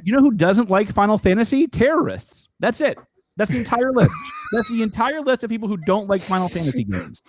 You know who doesn't like Final Fantasy? Terrorists. That's it. That's the entire list. That's the entire list of people who don't like Final Fantasy games.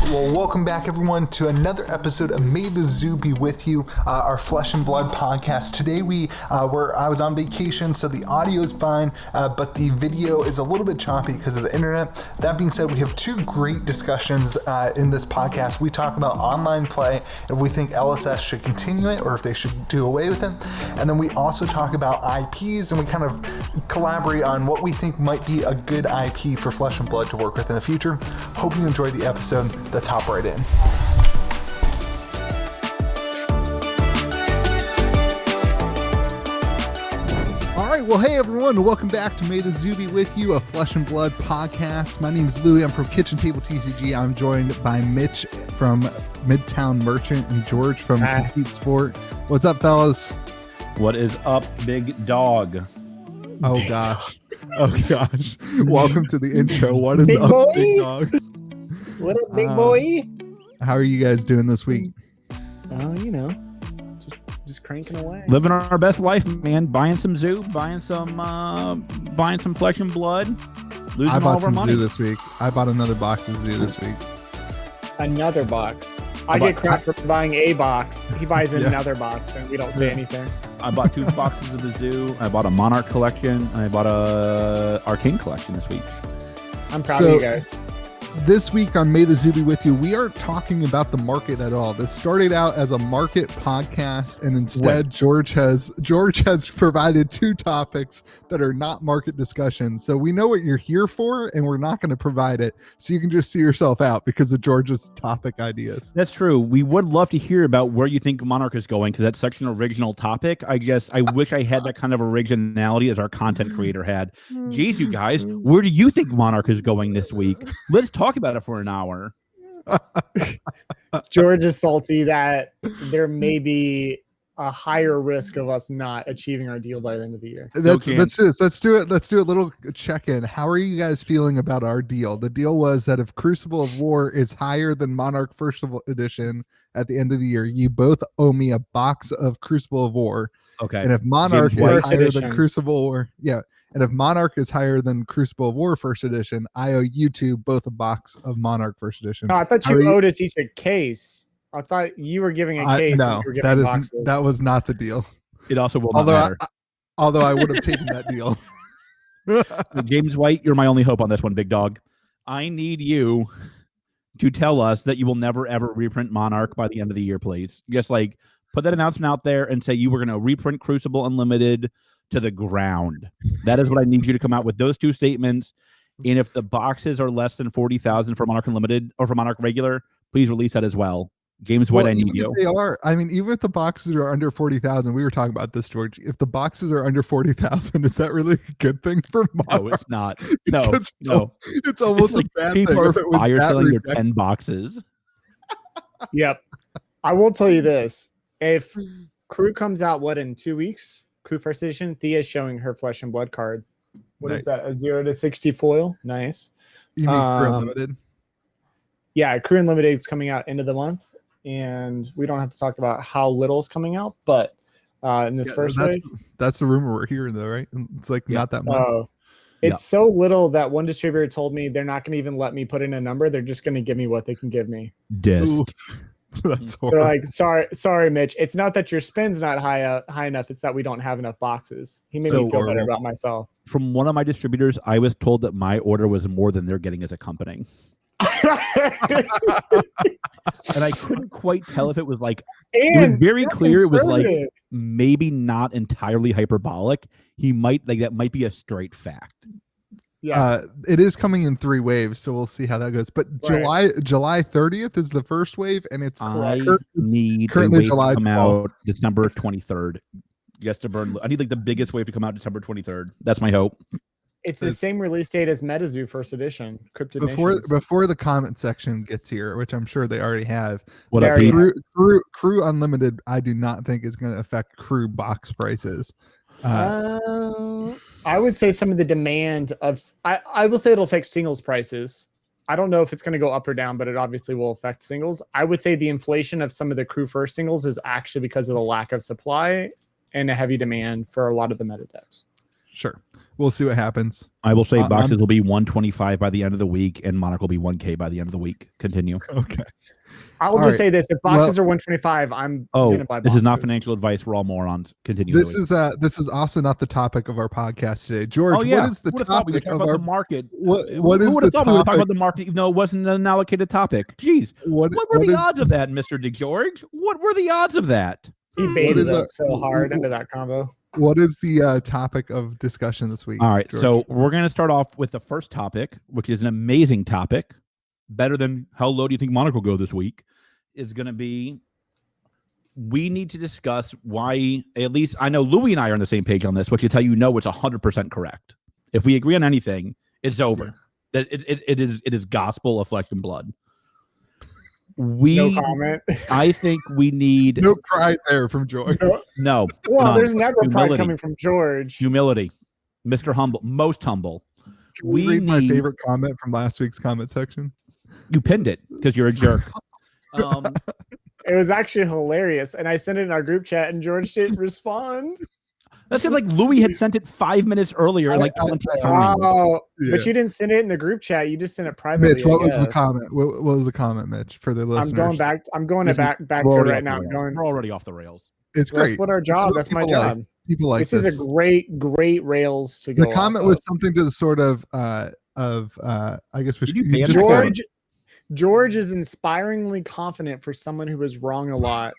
Well, welcome back, everyone, to another episode of May the Zoo Be With You, our Flesh and Blood podcast. Today, I was on vacation, so the audio is fine, but the video is a little bit choppy because of the internet. That being said, we have two great discussions in this podcast. We talk about online play, if we think LSS should continue it or if they should do away with it. And then we also talk about IPs, and we kind of collaborate on what we think might be a good IP for Flesh and Blood to work with in the future. Hope you enjoyed the episode. Let's hop right in. All right, well, hey everyone, welcome back to May the Zoo Be With You, a Flesh and Blood podcast. My name is Louie. I'm from KitchenTableTCG. I'm joined by Mitch from Midtown Merchant and George from Compete Sport. What's up, fellas? What is up, big dog? Oh gosh. Oh gosh. Welcome to the intro. What is big up, boy? big dog? What up, big boy? How are you guys doing this week? Oh, you know, just cranking away. Living our best life, man. Buying some zoo, buying some Flesh and Blood. Losing I bought all of our some money. zoo this week. I bought another box of zoo this week. Another box. I get crap for buying a box. He buys another box, and we don't say anything. I bought 2 boxes of the zoo. I bought a Monarch collection. I bought a Arcane collection this week. I'm proud of you guys. This week on May the Zoo Be With You, we aren't talking about the market at all. This started out as a market podcast, and instead George has provided 2 topics that are not market discussion. So we know what you're here for, and we're not going to provide it. So you can just see yourself out because of George's topic ideas. That's true. We would love to hear about where you think Monarch is going, because that's such an original topic. I wish I had that kind of originality as our content creator had. Geez, you guys, where do you think Monarch is going this week? Let's talk about it for an hour. George is salty that there may be a higher risk of us not achieving our deal by the end of the year. Let's do it. Let's do a little check-in. How are you guys feeling about our deal? The deal was that if Crucible of War is higher than Monarch First Edition at the end of the year, you both owe me a box of Crucible of War. Okay. And if Monarch is higher than Crucible War, and if Monarch is higher than Crucible of War First Edition, I owe you two both a box of Monarch First Edition. No, I thought you owed us each a case. I thought you were giving a case. No, that was not the deal. It also will not matter. Although I would have taken that deal. James White, you're my only hope on this one, big dog. I need you to tell us that you will never ever reprint Monarch by the end of the year, please. Just like put that announcement out there and say you were going to reprint Crucible Unlimited to the ground. That is what I need you to come out with, those 2 statements. And if the boxes are less than 40,000 for Monarch Unlimited or for Monarch Regular, please release that as well. James White, I need you. They are. I mean, even if the boxes are under 40,000, we were talking about this, George. If the boxes are under 40,000, is that really a good thing for Monarch? No, it's not. No. It's almost like a bad people thing. People are fire selling your 10 boxes. Yep. I will tell you this. If Crew comes out, in 2 weeks? Crew First Edition, Thea's showing her Flesh and Blood card. What is that? A 0 to 60 foil? Nice. You mean Crew Unlimited? Yeah, Crew Unlimited is coming out end of the month, and we don't have to talk about how little is coming out, but in this first wave. That's the rumor we're hearing, though, right? It's like not that much. It's so little that one distributor told me they're not going to even let me put in a number. They're just going to give me what they can give me. That's horrible. They're like, sorry, Mitch. It's not that your spin's not high enough. It's that we don't have enough boxes. He made me feel better about myself. From one of my distributors, I was told that my order was more than they're getting as a company. And I couldn't quite tell if it was like, it was very clear it was like maybe not entirely hyperbolic. That might be a straight fact. Yeah, it is coming in 3 waves, so we'll see how that goes. But July 30th is the first wave, and it's currently July to come out December 23rd. Just to burn. I need like the biggest wave to come out December 23rd. That's my hope. It's the same release date as MetaZoo First Edition. Before the comment section gets here, which I'm sure they already have. What up, Pete? Crew Unlimited, I do not think is going to affect Crew box prices. I would say some of the demand of I will say it'll affect singles prices. I don't know if it's going to go up or down, but it obviously will affect singles. I would say the inflation of some of the Crew First singles is actually because of the lack of supply and a heavy demand for a lot of the meta decks. Sure. We'll see what happens. I will say boxes will be 125 by the end of the week, and Monarch will be 1K by the end of the week. Continue. Okay. I will just say this: if boxes are 125, I'm gonna buy boxes. This is not financial advice. We're all morons. Continue. This is also not the topic of our podcast today, George. What is the topic of our market? What Who is would the have thought topic? we would talk about the market, even though it wasn't an allocated topic? Jeez, what were the odds of that, Mr. DeGeorge? What were the odds of that? He baited us so hard into that combo. What is the topic of discussion this week? All right, George? so we're going to start off with the first topic, which is an amazing topic, better than how low do you think Monarch will go this week. Is going to be, we need to discuss why, at least I know Louie and I are on the same page on this, which is how you know it's 100% correct. If we agree on anything, it's over. It is gospel of flesh and blood. No comment. I think we need no pride there from George. No. Well, there's never pride coming from George. Humility. Mr. Humble. Most humble. Can we read my favorite comment from last week's comment section? You pinned it because you're a jerk. It was actually hilarious. And I sent it in our group chat and George didn't respond. That's like Louie had sent it 5 minutes earlier, like 20 times. Oh, but you didn't send it in the group chat. You just sent it privately. Mitch, what was the comment? What was the comment, Mitch, for the listeners? I'm going back to it right now. We're already off the rails. It's great. That's what our job. That's my job. People like this. This is a great rails to go. The comment was something to the sort of I guess George is inspiringly confident for someone who was wrong a lot.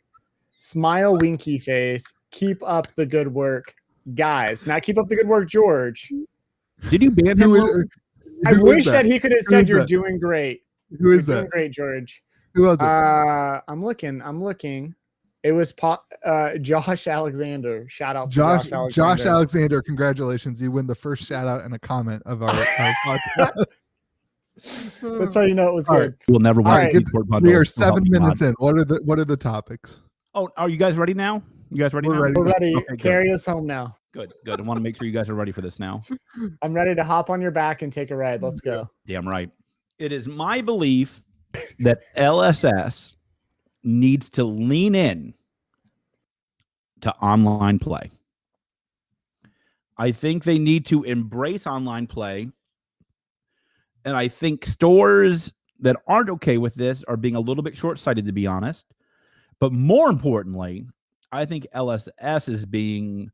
Smile, winky face. Keep up the good work, guys. Not keep up the good work, George. Did you ban him? I wish that he could have said you're doing great. Who is that? Doing great, George. Who was it? I'm looking. It was Josh Alexander. Shout out to Josh Alexander. Josh Alexander, congratulations. You win the first shout out and a comment of our podcast. That's how you know it was good. We'll never win. We are 7 minutes in. What are the topics? Oh, are you guys ready now? You guys ready? We're ready. Okay, carry us home now. Good. I want to make sure you guys are ready for this now. I'm ready to hop on your back and take a ride. Let's go. Damn right. It is my belief that LSS needs to lean in to online play. I think they need to embrace online play. And I think stores that aren't okay with this are being a little bit short-sighted, to be honest. But more importantly, I think LSS is being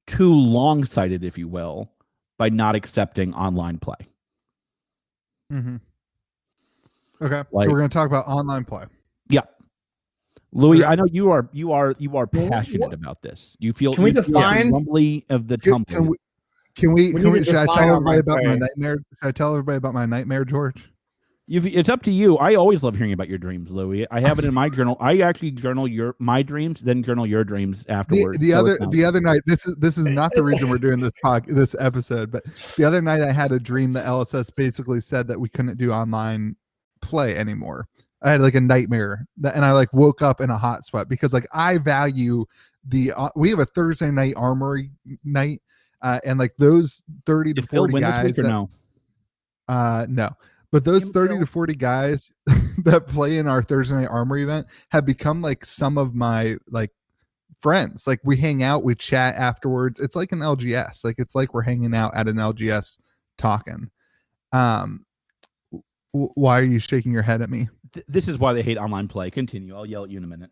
too long-sighted, if you will, by not accepting online play. Mm-hmm. Okay, so we're going to talk about online play. Yeah, Louie, I know you are passionate about this. You feel. Can we define rumbly of the tumble? Can we should I tell everybody about my nightmare? Should I tell everybody about my nightmare, George? It's up to you. I always love hearing about your dreams, Louie. I have it in my journal. I actually journal my dreams, then journal your dreams afterwards. The other night, this is not the reason we're doing this episode, but the other night I had a dream that LSS basically said that we couldn't do online play anymore. I had like a nightmare and I like woke up in a hot sweat because like I value we have a Thursday night armory night. And like those 30 to 40 guys no, but those 30 to 40 guys that play in our Thursday night armory event have become like some of my like friends. Like we hang out, we chat afterwards. It's like an LGS. Like it's like we're hanging out at an LGS talking. Why are you shaking your head at me? This is why they hate online play. Continue. I'll yell at you in a minute.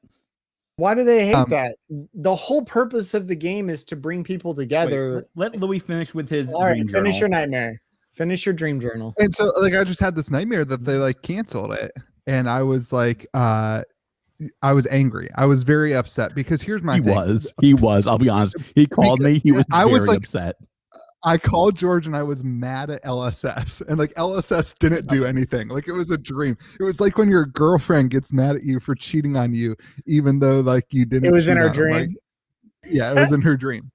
Why do they hate that? The whole purpose of the game is to bring people together. Let Louie finish with his All right, dream finish journal. your nightmare. Finish your dream journal. And so like I just had this nightmare that they like canceled it. And I was like I was angry. I was very upset because here's my thing. He was. I'll be honest. He called me. He was very upset. I called George and I was mad at LSS and like LSS didn't do anything. Like it was a dream. It was like when your girlfriend gets mad at you for cheating on you, even though like you didn't. It was in her dream. Right? Yeah, it was in her dream.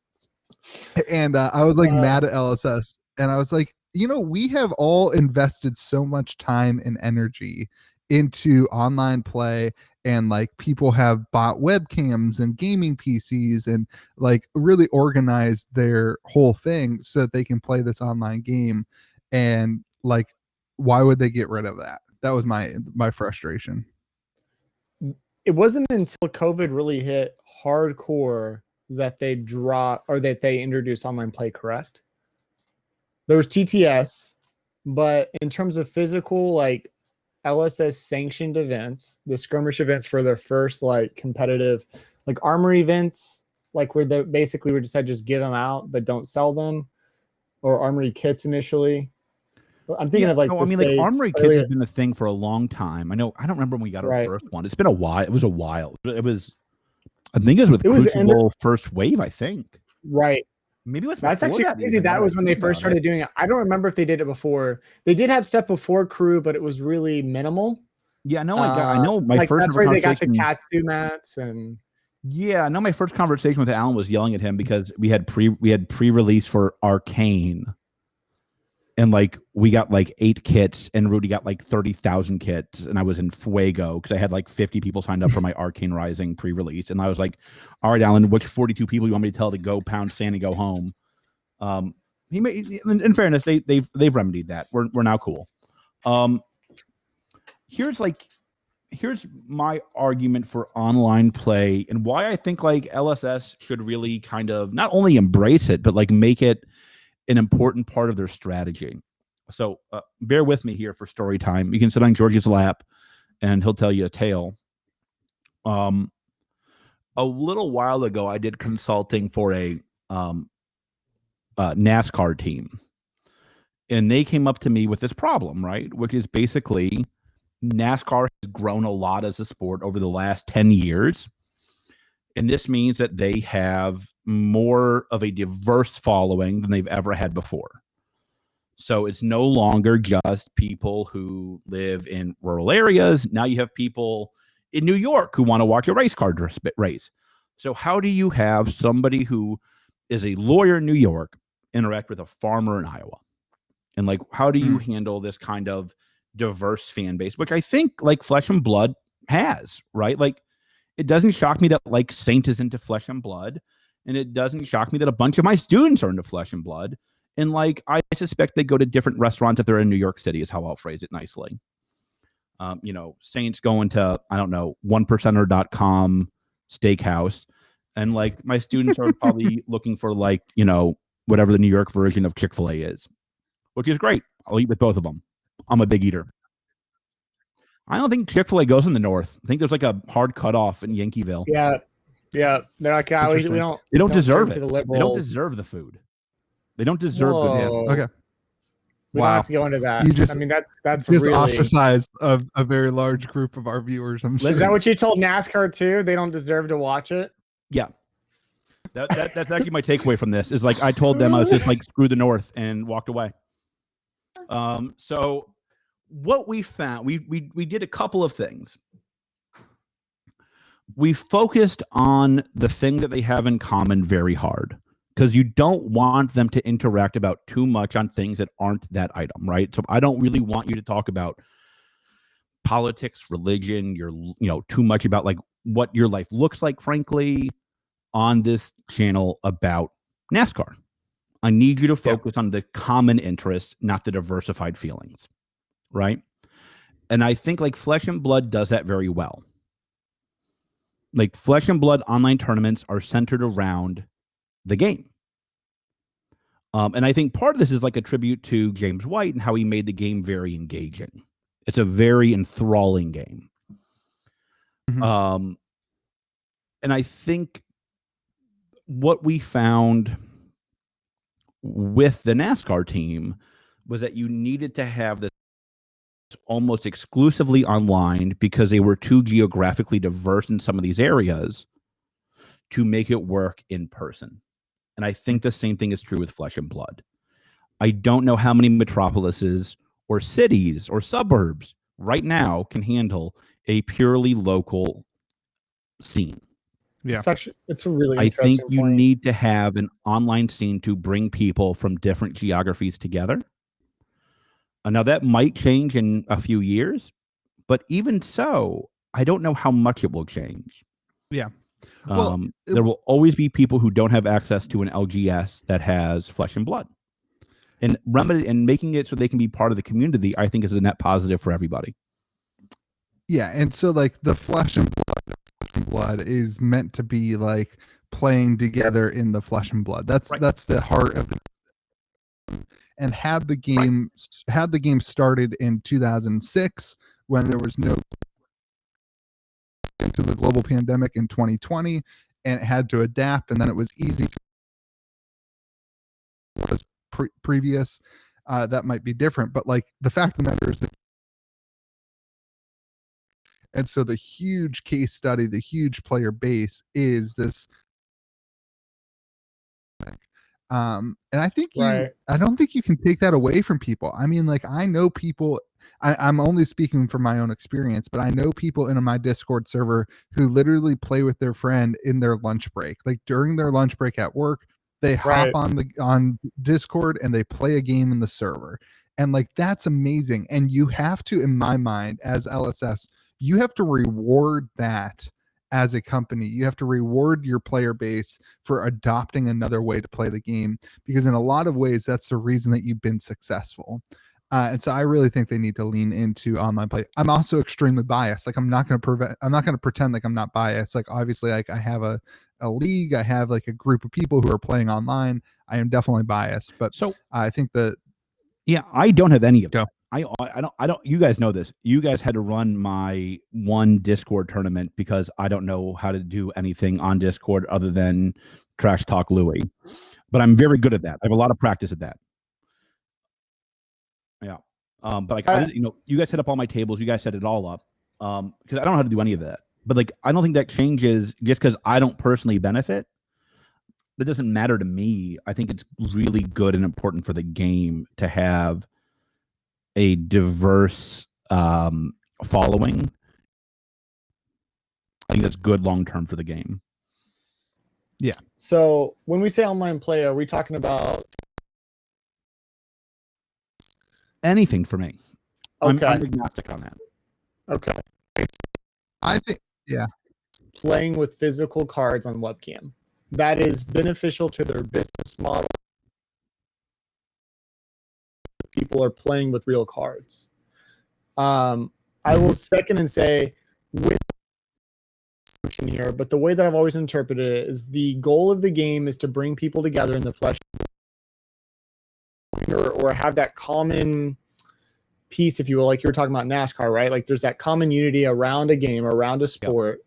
And I was like mad at LSS and I was like, we have all invested so much time and energy into online play and like people have bought webcams and gaming PCs and like really organized their whole thing so that they can play this online game. And like, why would they get rid of that? That was my frustration. it wasn't until COVID really hit hardcore that they introduced online play, correct? There was TTS, but in terms of physical, like LSS sanctioned events, the skirmish events for their first like competitive, like armor events, like where they basically would decide just give them out but don't sell them, or armory kits initially. I'm thinking of like like armory kits has been a thing for a long time. I don't remember when we got our first one. It's been a while. It was a while. I think it was with Crucible first wave, I think. Right. Maybe it was that's actually crazy. That was when they first started doing it. I don't remember if they did it before. They did have stuff before Crew, but it was really minimal. Yeah, no, I know my first that's where they got the Katsu mats and yeah, I know my first conversation with Alan was yelling at him because we had pre-release for Arcane. And like we got like 8 kits and Rudy got like 30,000 kits and I was in fuego because I had like 50 people signed up for my Arcane Rising pre-release and I was like, all right, Alan, which 42 people you want me to tell to go pound sand and go home? He made, in fairness, they've remedied that. We're now cool. Here's my argument for online play and why I think like LSS should really kind of not only embrace it but like make it an important part of their strategy. So bear with me here for story time. You can sit on George's lap and he'll tell you a tale. A little while ago, I did consulting for a NASCAR team. And they came up to me with this problem, right? Which is basically NASCAR has grown a lot as a sport over the last 10 years. And this means that they have more of a diverse following than they've ever had before. So it's no longer just people who live in rural areas. Now you have people in New York who want to watch a race car race. So how do you have somebody who is a lawyer in New York interact with a farmer in Iowa? And like, how do you handle this kind of diverse fan base, which I think like Flesh and Blood has, right? Like, it doesn't shock me that like Saint is into Flesh and Blood, and it doesn't shock me that a bunch of my students are into Flesh and Blood. And like, I suspect they go to different restaurants if they're in New York City, is how I'll phrase it nicely. Saint's going to, I don't know, onepercenter.com steakhouse. And like my students are probably looking for like, whatever the New York version of Chick-fil-A is, which is great. I'll eat with both of them. I'm a big eater. I don't think Chick-fil-A goes in the north. I think there's like a hard cutoff in Yankeeville. Yeah. They're like, we don't. They don't deserve it. They don't deserve the food. They don't deserve good food. Okay. We don't have to go into that. That's just really ostracized a very large group of our viewers. I'm sure. Is that what you told NASCAR too? They don't deserve to watch it. Yeah. That's actually my takeaway from this. Is like I told them I was just like screw the North and walked away. So what we found, we did a couple of things. We focused on the thing that they have in common very hard, because you don't want them to interact about too much on things that aren't that item, right? So I don't really want you to talk about politics, religion, too much about like what your life looks like, frankly, on this channel about NASCAR. I need you to focus on the common interests, not the diversified feelings, right? And I think like Flesh and Blood does that very well. Like Flesh and Blood online tournaments are centered around the game. And I think part of this is like a tribute to James White and how he made the game very engaging. It's a very enthralling game. Mm-hmm. And I think what we found with the NASCAR team was that you needed to have this almost exclusively online because they were too geographically diverse in some of these areas to make it work in person. And I think the same thing is true with Flesh and Blood. I don't know how many metropolises or cities or suburbs right now can handle a purely local scene. Yeah, it's a really I interesting think you point. need to have an online scene to bring people from different geographies together. Now that might change in a few years, but even so, I don't know how much it will change. Yeah. There will always be people who don't have access to an LGS that has Flesh and Blood, and making it so they can be part of the community, I think is a net positive for everybody. Yeah. And so like the Flesh and Blood Blood is meant to be like playing together in the flesh and blood. That's the heart of it. And had the game started in 2006 when there was no into the global pandemic in 2020, and it had to adapt, and then it was easy to was previous, that might be different, but like the fact of the matter is that, and so the huge case study, the huge player base is this. And I think I don't think you can take that away from people. I mean, like, I know people, I'm only speaking from my own experience, but I know people in my Discord server who literally play with their friend in their lunch break. Like during their lunch break at work, they hop on Discord and they play a game in the server. And like, that's amazing. And you have to, in my mind, as LSS, you have to reward that. As a company, you have to reward your player base for adopting another way to play the game, because in a lot of ways, that's the reason that you've been successful. And so I really think they need to lean into online play. I'm also extremely biased. Like, I'm not going to pretend like I'm not biased. Like, obviously, like I have a league, I have like a group of people who are playing online. I am definitely biased, but so I think that, I don't have any of that. I don't, you guys know this. You guys had to run my one Discord tournament because I don't know how to do anything on Discord other than trash talk Louie. But I'm very good at that. I have a lot of practice at that. Yeah. But like, you guys set up all my tables. You guys set it all up. Because I don't know how to do any of that. But like, I don't think that changes just because I don't personally benefit. That doesn't matter to me. I think it's really good and important for the game to have a diverse following. I think that's good long term for the game. Yeah. So when we say online play, are we talking about anything for me? Okay. I'm agnostic on that. Okay. I think, playing with physical cards on webcam. That is beneficial to their business model. People are playing with real cards. I will second and say with here, but the way that I've always interpreted it is the goal of the game is to bring people together in the flesh, or have that common piece, if you will, like you were talking about NASCAR, right? Like there's that common unity around a game, around a sport,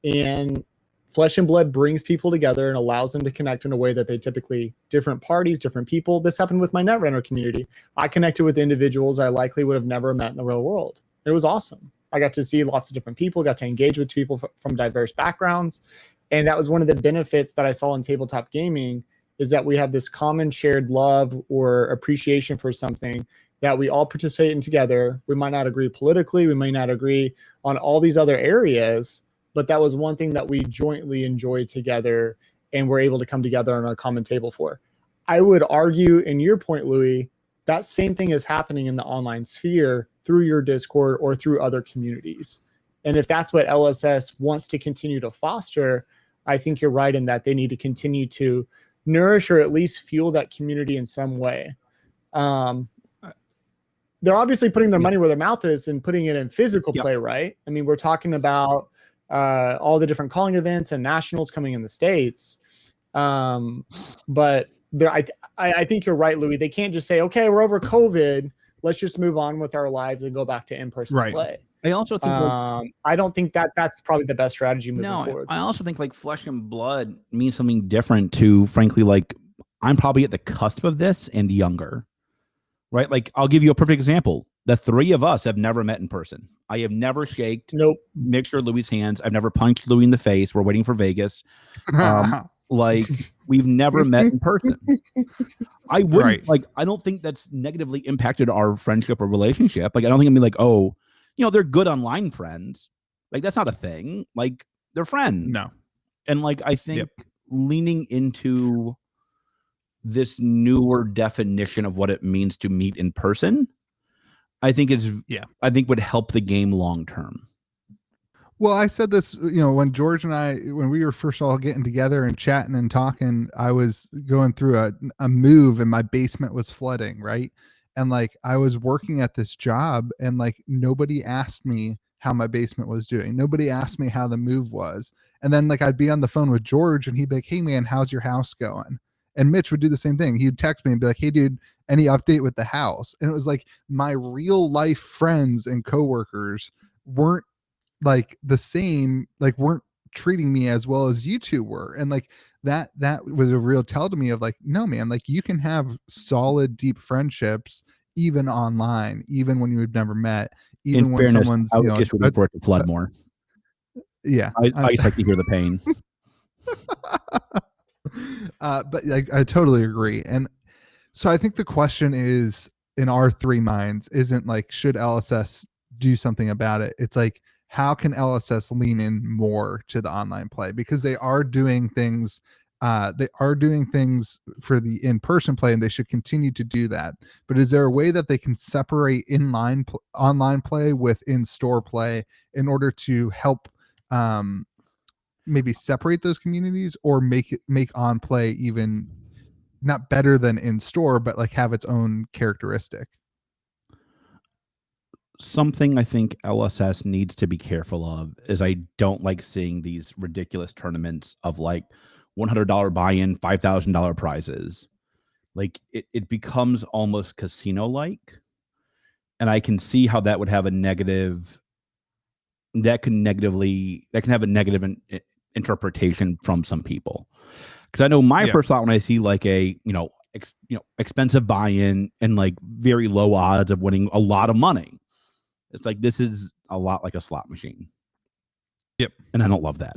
and Flesh and Blood brings people together and allows them to connect in a way that they typically, different parties, different people. This happened with my Netrunner community. I connected with individuals I likely would have never met in the real world. It was awesome. I got to see lots of different people, got to engage with people from diverse backgrounds. And that was one of the benefits that I saw in tabletop gaming, is that we have this common shared love or appreciation for something that we all participate in together. We might not agree politically. We may not agree on all these other areas, but that was one thing that we jointly enjoyed together and were able to come together on a common table for. I would argue, in your point, Louie, that same thing is happening in the online sphere through your Discord or through other communities. And if that's what LSS wants to continue to foster, I think you're right in that they need to continue to nourish or at least fuel that community in some way. They're obviously putting their money where their mouth is and putting it in physical play, right? I mean, we're talking about all the different calling events and nationals coming in the States. But I think you're right, Louie. They can't just say, okay, we're over COVID, let's just move on with our lives and go back to in-person play. I also think I don't think that's probably the best strategy moving forward. I also think like Flesh and Blood means something different to, frankly, like I'm probably at the cusp of this and younger, right? Like I'll give you a perfect example. The three of us have never met in person. I have never shaked Mixer Louie's hands. I've never punched Louie in the face. We're waiting for Vegas. Like we've never met in person. I wouldn't I don't think that's negatively impacted our friendship or relationship. Like I don't think I'm like, oh, they're good online friends. Like that's not a thing. Like they're friends. No. And like I think leaning into this newer definition of what it means to meet in person, I think I think would help the game long term. Well, I said this, when George and I, when we were first all getting together and chatting and talking, I was going through a move and my basement was flooding, right? And like I was working at this job and like nobody asked me how my basement was doing. Nobody asked me how the move was. And then like I'd be on the phone with George and he'd be like, hey man, how's your house going? And Mitch would do the same thing. He'd text me and be like, hey dude, any update with the house? And it was like my real life friends and coworkers weren't like the same, like weren't treating me as well as you two were. And like that was a real tell to me of like, no man, like you can have solid deep friendships even online, even when you've never met, even In when fairness, someone's, I was just rooting for it to flood more. Yeah, I just like to hear the pain. But like, I totally agree. And so I think the question is in our three minds isn't like, should LSS do something about it? It's like, how can LSS lean in more to the online play? Because they are doing things for the in-person play, and they should continue to do that. But is there a way that they can separate online play with in-store play in order to help maybe separate those communities, or make on play even not better than in store, but like have its own characteristic? Something I think LSS needs to be careful of is I don't like seeing these ridiculous tournaments of like $100 buy-in, $5,000 prizes. Like it becomes almost casino-like, and I can see how that would have a negative. That can have a negative interpretation from some people. Because I know my first thought when I see like a expensive buy-in and like very low odds of winning a lot of money, it's like this is a lot like a slot machine. Yep. And I don't love that.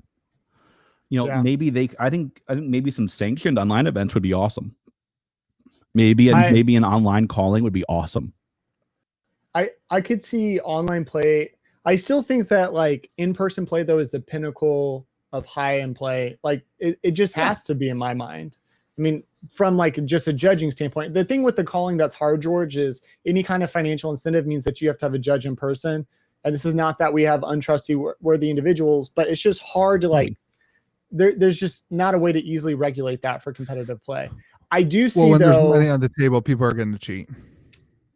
Maybe I think maybe some sanctioned online events would be awesome. Maybe an online calling would be awesome. I could see online play. I still think that like in-person play though is the pinnacle of high-end play. Like it just has to be in my mind. I mean, from like just a judging standpoint, the thing with the calling that's hard, George, is any kind of financial incentive means that you have to have a judge in person. And this is not that we have untrustworthy individuals, but it's just hard to like, there's just not a way to easily regulate that for competitive play. I do see when though, there's money on the table, people are going to cheat.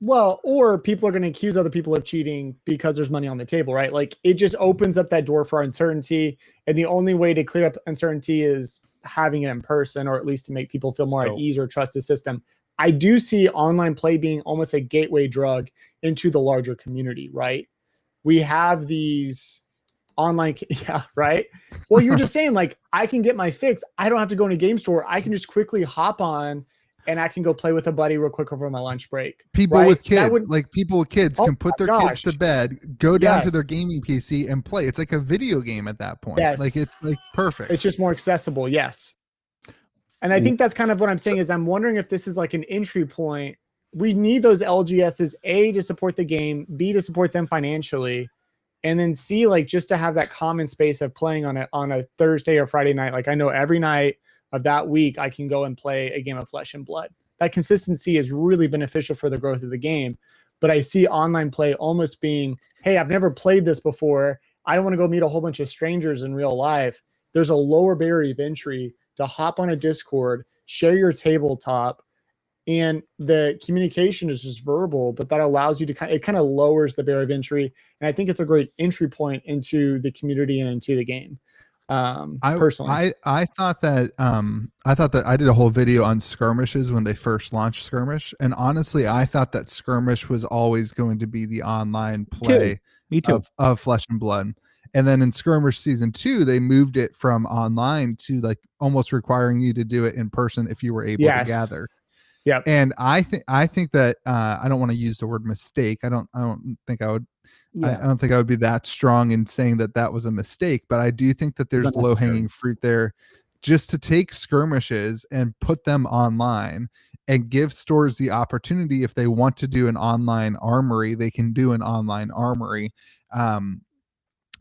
Well, or people are going to accuse other people of cheating because there's money on the table, right? Like it just opens up that door for uncertainty. And the only way to clear up uncertainty is having it in person, or at least to make people feel more at ease or trust the system. I do see online play being almost a gateway drug into the larger community, right? We have these online, right? Well, you're just saying like, I can get my fix. I don't have to go in a game store. I can just quickly hop on and I can go play with a buddy real quick over my lunch break. People with kids, people with kids can put their kids to bed, go down to their gaming PC and play. It's like a video game at that point. Yes. Like it's like perfect. It's just more accessible. Yes. And I think that's kind of what I'm saying is I'm wondering if this is like an entry point. We need those LGSs, A, to support the game, B, to support them financially, and then C, like just to have that common space of playing on a Thursday or Friday night. Like I know every night of that week, I can go and play a game of Flesh and Blood. That consistency is really beneficial for the growth of the game. But I see online play almost being, hey, I've never played this before. I don't want to go meet a whole bunch of strangers in real life. There's a lower barrier of entry to hop on a Discord, share your tabletop, and the communication is just verbal, but that allows you to kind of lowers the barrier of entry. And I think it's a great entry point into the community and into the game. Personally, I thought that I did a whole video on skirmishes when they first launched Skirmish, and honestly I thought that Skirmish was always going to be the online play of Flesh and Blood. And then in Skirmish season 2 they moved it from online to like almost requiring you to do it in person if you were able to gather. Yeah. And I think that I don't want to use the word mistake. I don't think I would I don't think I would be that strong in saying that was a mistake, but I do think that there's low-hanging fruit there just to take skirmishes and put them online and give stores the opportunity, if they want to do an online armory, they can do an online armory.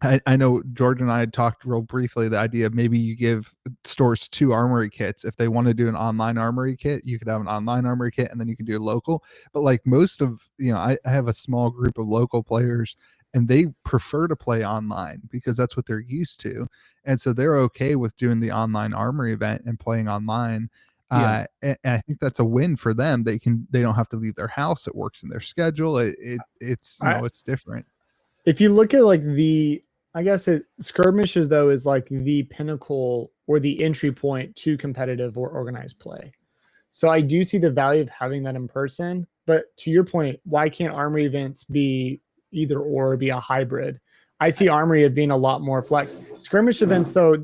I know George and I had talked real briefly the idea of maybe you give stores 2 armory kits. If they want to do an online armory kit, you could have an online armory kit and then you can do a local. But like most of, I have a small group of local players and they prefer to play online because that's what they're used to. And so they're okay with doing the online armory event and playing online. And I think that's a win for them. They don't have to leave their house. It works in their schedule. It's different. if you look at like skirmishes though is like the pinnacle or the entry point to competitive or organized play. So I do see the value of having that in person. But to your point, why can't armory events be either or be a hybrid? I see armory as being a lot more flex. Skirmish events though,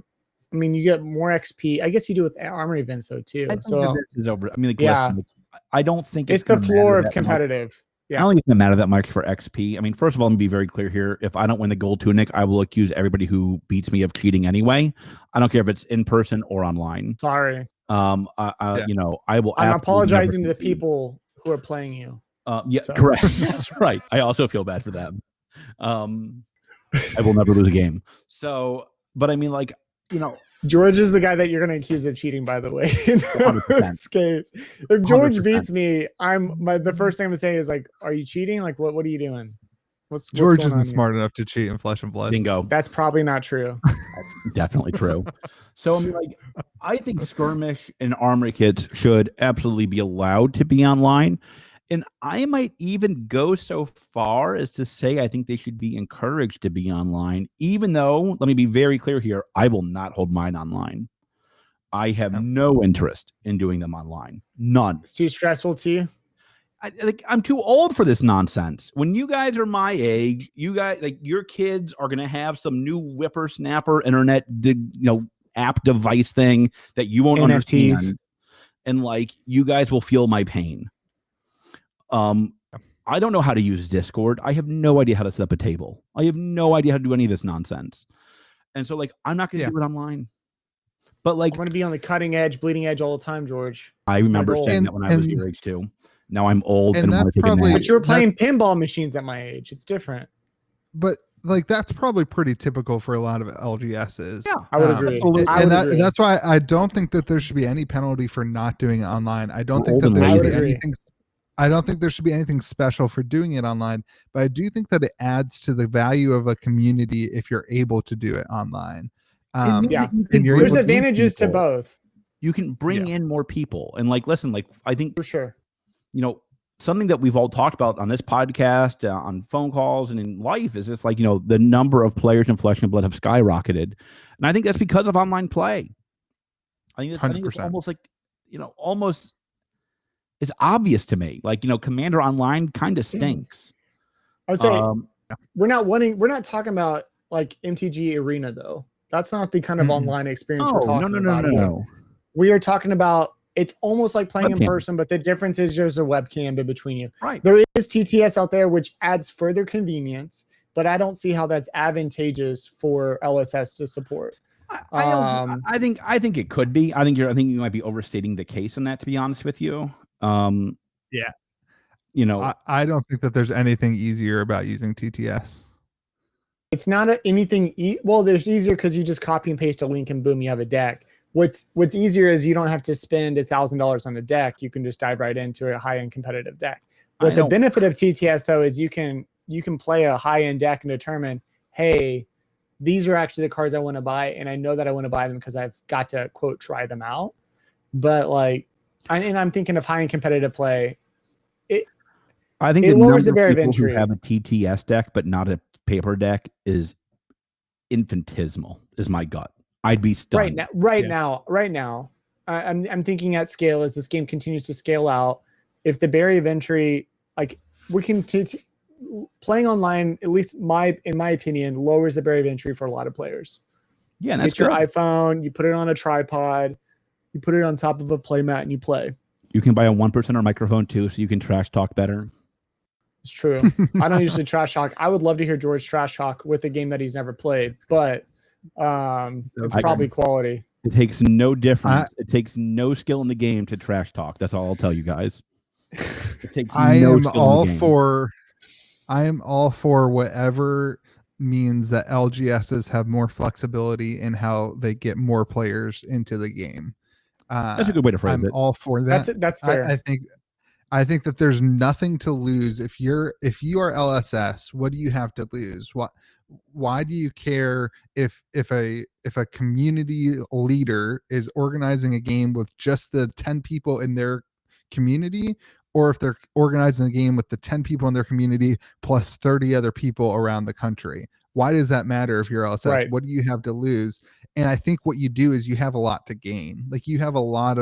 I mean, you get more XP. I guess you do with armory events though too. I think So that this is over. I mean, like, yeah, listen, I don't think it's the gonna floor matter of that much. competitive. I Yeah. don't think it's gonna matter that much for XP. I mean, first of all, let me be very clear here. If I don't win the gold tunic, I will accuse everybody who beats me of cheating anyway. I don't care if it's in person or online. Sorry. You know, I will. I'm absolutely apologizing to never the people who are playing you. Yeah, So. correct. That's right. I also feel bad for them. I will never lose a game. So, but I mean, like, you know, George is the guy that you're going to accuse of cheating, by the way. 100%. If George 100%. beats me, the first thing I'm going to say is like, are you cheating? Like, what are you doing? What's George going isn't on smart enough to cheat in Flesh and Blood. Bingo. That's probably not true. That's definitely true. So, I mean, like, I think skirmish and armory kits should absolutely be allowed to be online. And I might even go so far as to say I think they should be encouraged to be online, even though, let me be very clear here, I will not hold mine online. I have no interest in doing them online. None. It's too stressful to you? I'm too old for this nonsense. When you guys are my age, you guys, like, your kids are going to have some new whippersnapper internet, app device thing that you won't NFTs. understand. And like, you guys will feel my pain. I don't know how to use Discord. I have no idea how to set up a table. I have no idea how to do any of this nonsense. And so, like, I'm not going to do it online. But like, I'm going to be on the cutting edge, bleeding edge all the time, George. I remember saying that when I was your age too. Now I'm old and want to take a nap. But you were playing pinball machines at my age. It's different. But like, that's probably pretty typical for a lot of LGSs. Yeah, I would agree. That's why I don't think that there should be any penalty for not doing it online. I don't think that there should be anything. I don't think there should be anything special for doing it online, but I do think that it adds to the value of a community if you're able to do it online. There's advantages to both. You can bring in more people. And like, listen, like, I think for sure, something that we've all talked about on this podcast, on phone calls and in life is just like, the number of players in Flesh and Blood have skyrocketed. And I think that's because of online play. I think it's almost like, almost it's obvious to me. Like, Commander Online kind of stinks. I would say we're not talking about like MTG Arena though. That's not the kind of online experience we're talking about. No. We are talking about, it's almost like playing in person, but the difference is there's a webcam in between you. Right. There is TTS out there, which adds further convenience, but I don't see how that's advantageous for LSS to support. I think it could be. I think you might be overstating the case in that, to be honest with you. I don't think that there's anything easier about using TTS. It's not anything. Well, there's easier because you just copy and paste a link and boom, you have a deck. What's easier is you don't have to spend $1,000 on a deck. You can just dive right into a high-end competitive deck. What the benefit of TTS though is you can play a high-end deck and determine, hey, these are actually the cards I want to buy, and I know that I want to buy them because I've got to quote try them out. But like, I'm thinking of high-end competitive play. I think it lowers the barrier of entry. Who have a TTS deck but not a paper deck is infinitesimal. Is my gut. I'd be stunned. Right now. I'm thinking at scale as this game continues to scale out. If the barrier of entry, like we can playing online, at least in my opinion, lowers the barrier of entry for a lot of players. Yeah, you get your iPhone, you put it on a tripod, you put it on top of a playmat, and you play. You can buy a 1% microphone too, so you can trash talk better. It's true. I don't usually trash talk. I would love to hear George trash talk with a game that he's never played, but it's probably quality. It takes no difference. It takes no skill in the game to trash talk. That's all I'll tell you guys. It takes I am all for whatever means that LGSs have more flexibility in how they get more players into the game. That's a good way to phrase it. I'm all for that. That's fair. I think that there's nothing to lose if you are LSS. What do you have to lose? Why do you care if a community leader is organizing a game with just the 10 people in their community, or if they're organizing the game with the 10 people in their community plus 30 other people around the country. Why does that matter if you're LSS? Right. What do you have to lose? And I think what you do is you have a lot to gain. Like you have a lot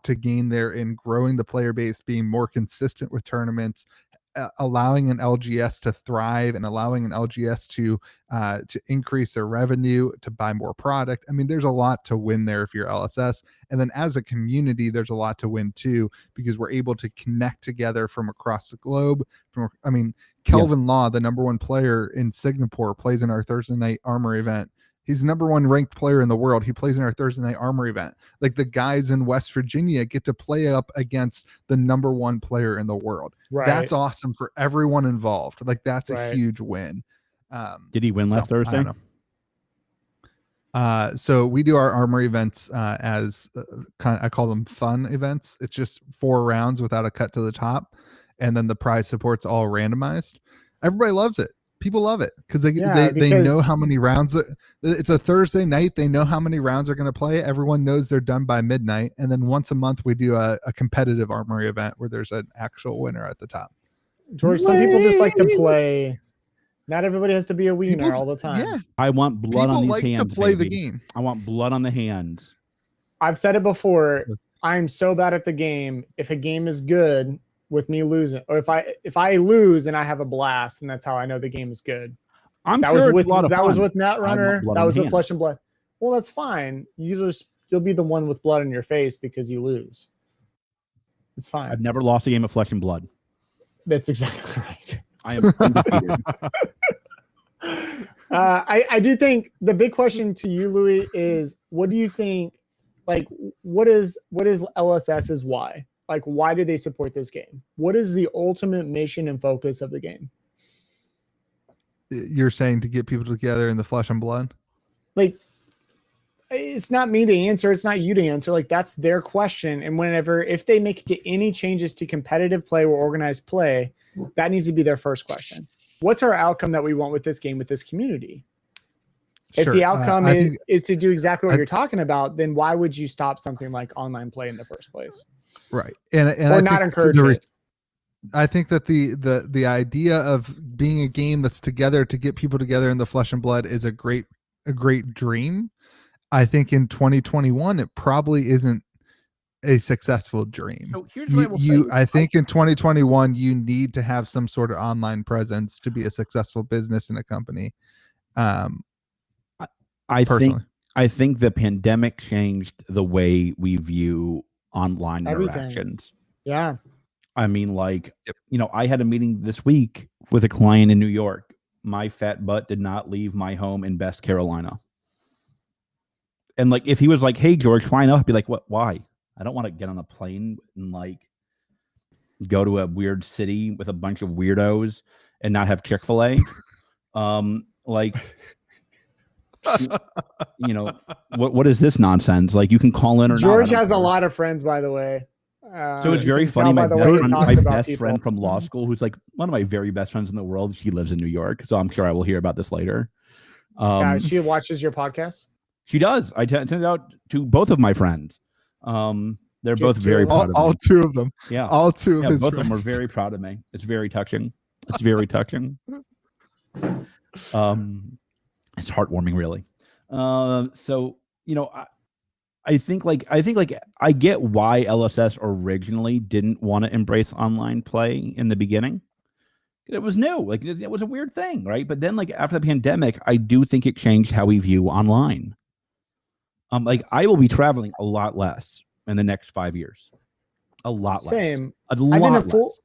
to gain there in growing the player base, being more consistent with tournaments, allowing an LGS to thrive and allowing an LGS to increase their revenue, to buy more product. I mean, there's a lot to win there if you're LSS. And then as a community, there's a lot to win too, because we're able to connect together from across the globe. Kelvin Law, the number one player in Singapore, plays in our Thursday night armor event. He's the number one ranked player in the world. He plays in our Thursday night armor event. Like the guys in West Virginia get to play up against the number one player in the world. Right. That's awesome for everyone involved. Like that's a huge win. Did he win last Thursday? So we do our armor events as I call them fun events. It's just 4 rounds without a cut to the top. And then the prize support's all randomized. Everybody loves it. People love it because they know how many rounds. It's a Thursday night. They know how many rounds they're going to play. Everyone knows they're done by midnight. And then once a month, we do a competitive armory event where there's an actual winner at the top. George, some people just like to play. Not everybody has to be a wiener all the time. Yeah. I want blood on these like hands. To play baby. the game. I want blood on the hands. I've said it before. I'm so bad at the game. If a game is good with me losing, or if I lose and I have a blast, and that's how I know the game is good. That was with Netrunner. That was with Flesh and Blood. Well, that's fine. You'll be the one with blood on your face because you lose. It's fine. I've never lost a game of Flesh and Blood. That's exactly right. I am undefeated. I do think the big question to you, Louie, is what do you think? Like, what is LSS's why? Like, why do they support this game? What is the ultimate mission and focus of the game? You're saying to get people together in the Flesh and Blood? Like, it's not me to answer. It's not you to answer. Like, that's their question. And if they make it to any changes to competitive play or organized play, that needs to be their first question. What's our outcome that we want with this game, with this community? If the outcome is to do exactly what you're talking about, then why would you stop something like online play in the first place? Right. And or not encourage it. I think that the idea of being a game that's together to get people together in the Flesh and Blood is a great dream. I think in 2021 it probably isn't a successful dream. So here's what I will say. I think in 2021 you need to have some sort of online presence to be a successful business in a company. I think the pandemic changed the way we view online interactions. Yeah. I mean, like, I had a meeting this week with a client in New York. My fat butt did not leave my home in Best Carolina. And like, if he was like, "Hey, George, flying up," I'd be like, "What? Why? I don't want to get on a plane and like go to a weird city with a bunch of weirdos and not have Chick-fil-A." Like, what is this nonsense? Like, you can call in or George not. has a lot of friends, by the way. So it's very funny. My best friend from law school, who's like one of my very best friends in the world, she lives in New York. So I'm sure I will hear about this later. She watches your podcast? She does. I sent it out to both of my friends. They're both very proud of me. All 2 of them. Yeah. All 2 of his both friends. of them are very proud of me. It's very touching. It's very touching. It's heartwarming, really. So, I think I get why LSS originally didn't want to embrace online play in the beginning. It was new. Like, it was a weird thing, right? But then, like, after the pandemic, I do think it changed how we view online. Like, I will be traveling a lot less in the next 5 years. A lot less. Same. Less.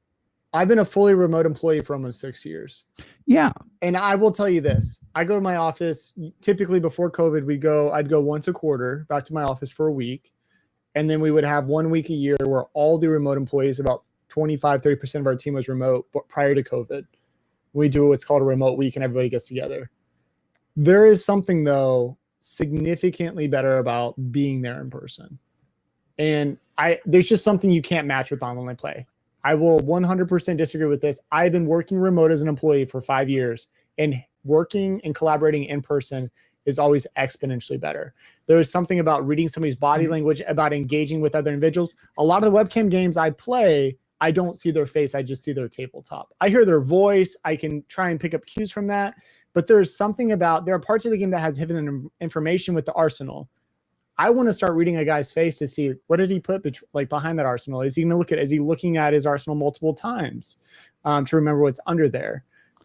I've been a fully remote employee for almost 6 years. Yeah. And I will tell you this. I go to my office, typically before COVID, I'd go once a quarter back to my office for a week. And then we would have 1 week a year where all the remote employees, about 25-30% of our team was remote, but prior to COVID, we do what's called a remote week and everybody gets together. There is something, though, significantly better about being there in person. And there's just something you can't match with online play. I will 100% disagree with this. I've been working remote as an employee for 5 years, and working and collaborating in person is always exponentially better. There is something about reading somebody's body language, about engaging with other individuals. A lot of the webcam games I play, I don't see their face. I just see their tabletop. I hear their voice. I can try and pick up cues from that. But there's something about, there are parts of the game that has hidden information with the arsenal. I want to start reading a guy's face to see what did he put like behind that arsenal. Is he going to look at, is he looking at his arsenal multiple times to remember what's under there?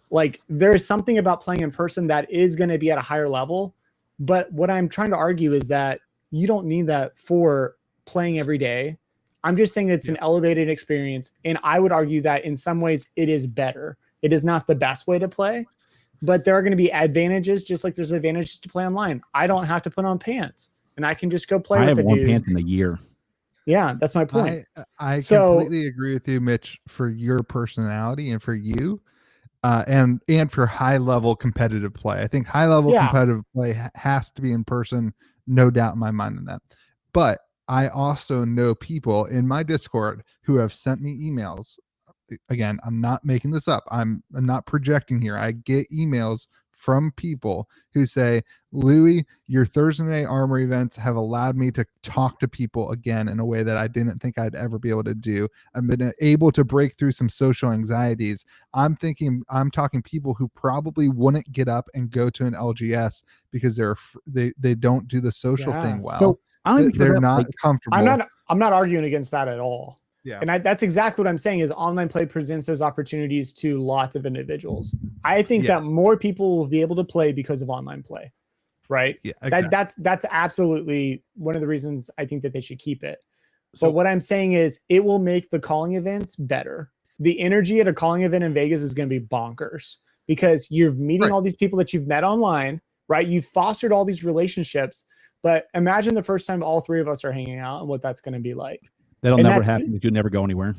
Like there is something about playing in person that is going to be at a higher level. But what I'm trying to argue is that you don't need that for playing every day. I'm just saying it's an elevated experience. And I would argue that in some ways it is better. It is not the best way to play, but there are going to be advantages, just like there's advantages to play online. I don't have to put on pants and I can just go play with the dude. I haven't worn pants in a year. Yeah, that's my point. I completely agree with you, Mitch, for your personality and for you. And for high level competitive play. I think high level competitive play has to be in person, no doubt in my mind on that. But I also know people in my Discord who have sent me emails. Again, I'm not making this up. I'm not projecting here. I get emails from people who say, Louie, your Thursday night armor events have allowed me to talk to people again in a way that I didn't think I'd ever be able to do. I've been able to break through some social anxieties. I'm talking people who probably wouldn't get up and go to an LGS because they don't do the social thing well. So they're not comfortable. I'm not arguing against that at all. Yeah. And that's exactly what I'm saying is online play presents those opportunities to lots of individuals. I think that more people will be able to play because of online play. Right. Yeah. Exactly. That's absolutely one of the reasons I think that they should keep it. But what I'm saying is it will make the calling events better. The energy at a calling event in Vegas is going to be bonkers because you're meeting all these people that you've met online, right? You've fostered all these relationships, but imagine the first time all three of us are hanging out and what that's going to be like. That'll never happen because you never go anywhere.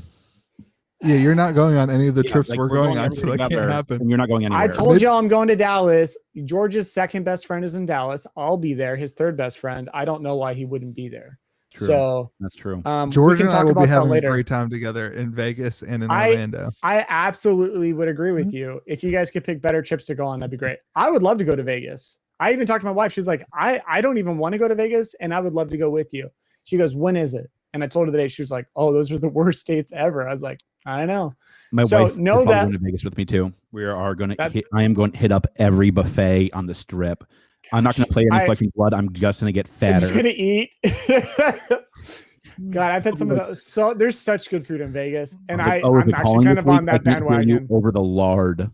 Yeah, you're not going on any of the trips we're going on, so that can't happen. And you're not going anywhere. I told y'all I'm going to Dallas. George's second best friend is in Dallas. I'll be there. His third best friend. I don't know why he wouldn't be there. True. So that's true. George and I will be having a great time together in Vegas and in Orlando. I absolutely would agree with you. If you guys could pick better trips to go on, that'd be great. I would love to go to Vegas. I even talked to my wife. She's like, I don't even want to go to Vegas, and I would love to go with you. She goes, when is it? And I told her the date. She was like, oh, those are the worst dates ever. I was like, I know. My wife is going to Vegas with me too. We are going to. I am going to hit up every buffet on the strip. I'm not going to play any Flesh and Blood. I'm just going to get fatter. I'm just going to eat. God, I've had some of those. So there's such good food in Vegas, and I'm actually kind of on that bandwagon. Over the lard.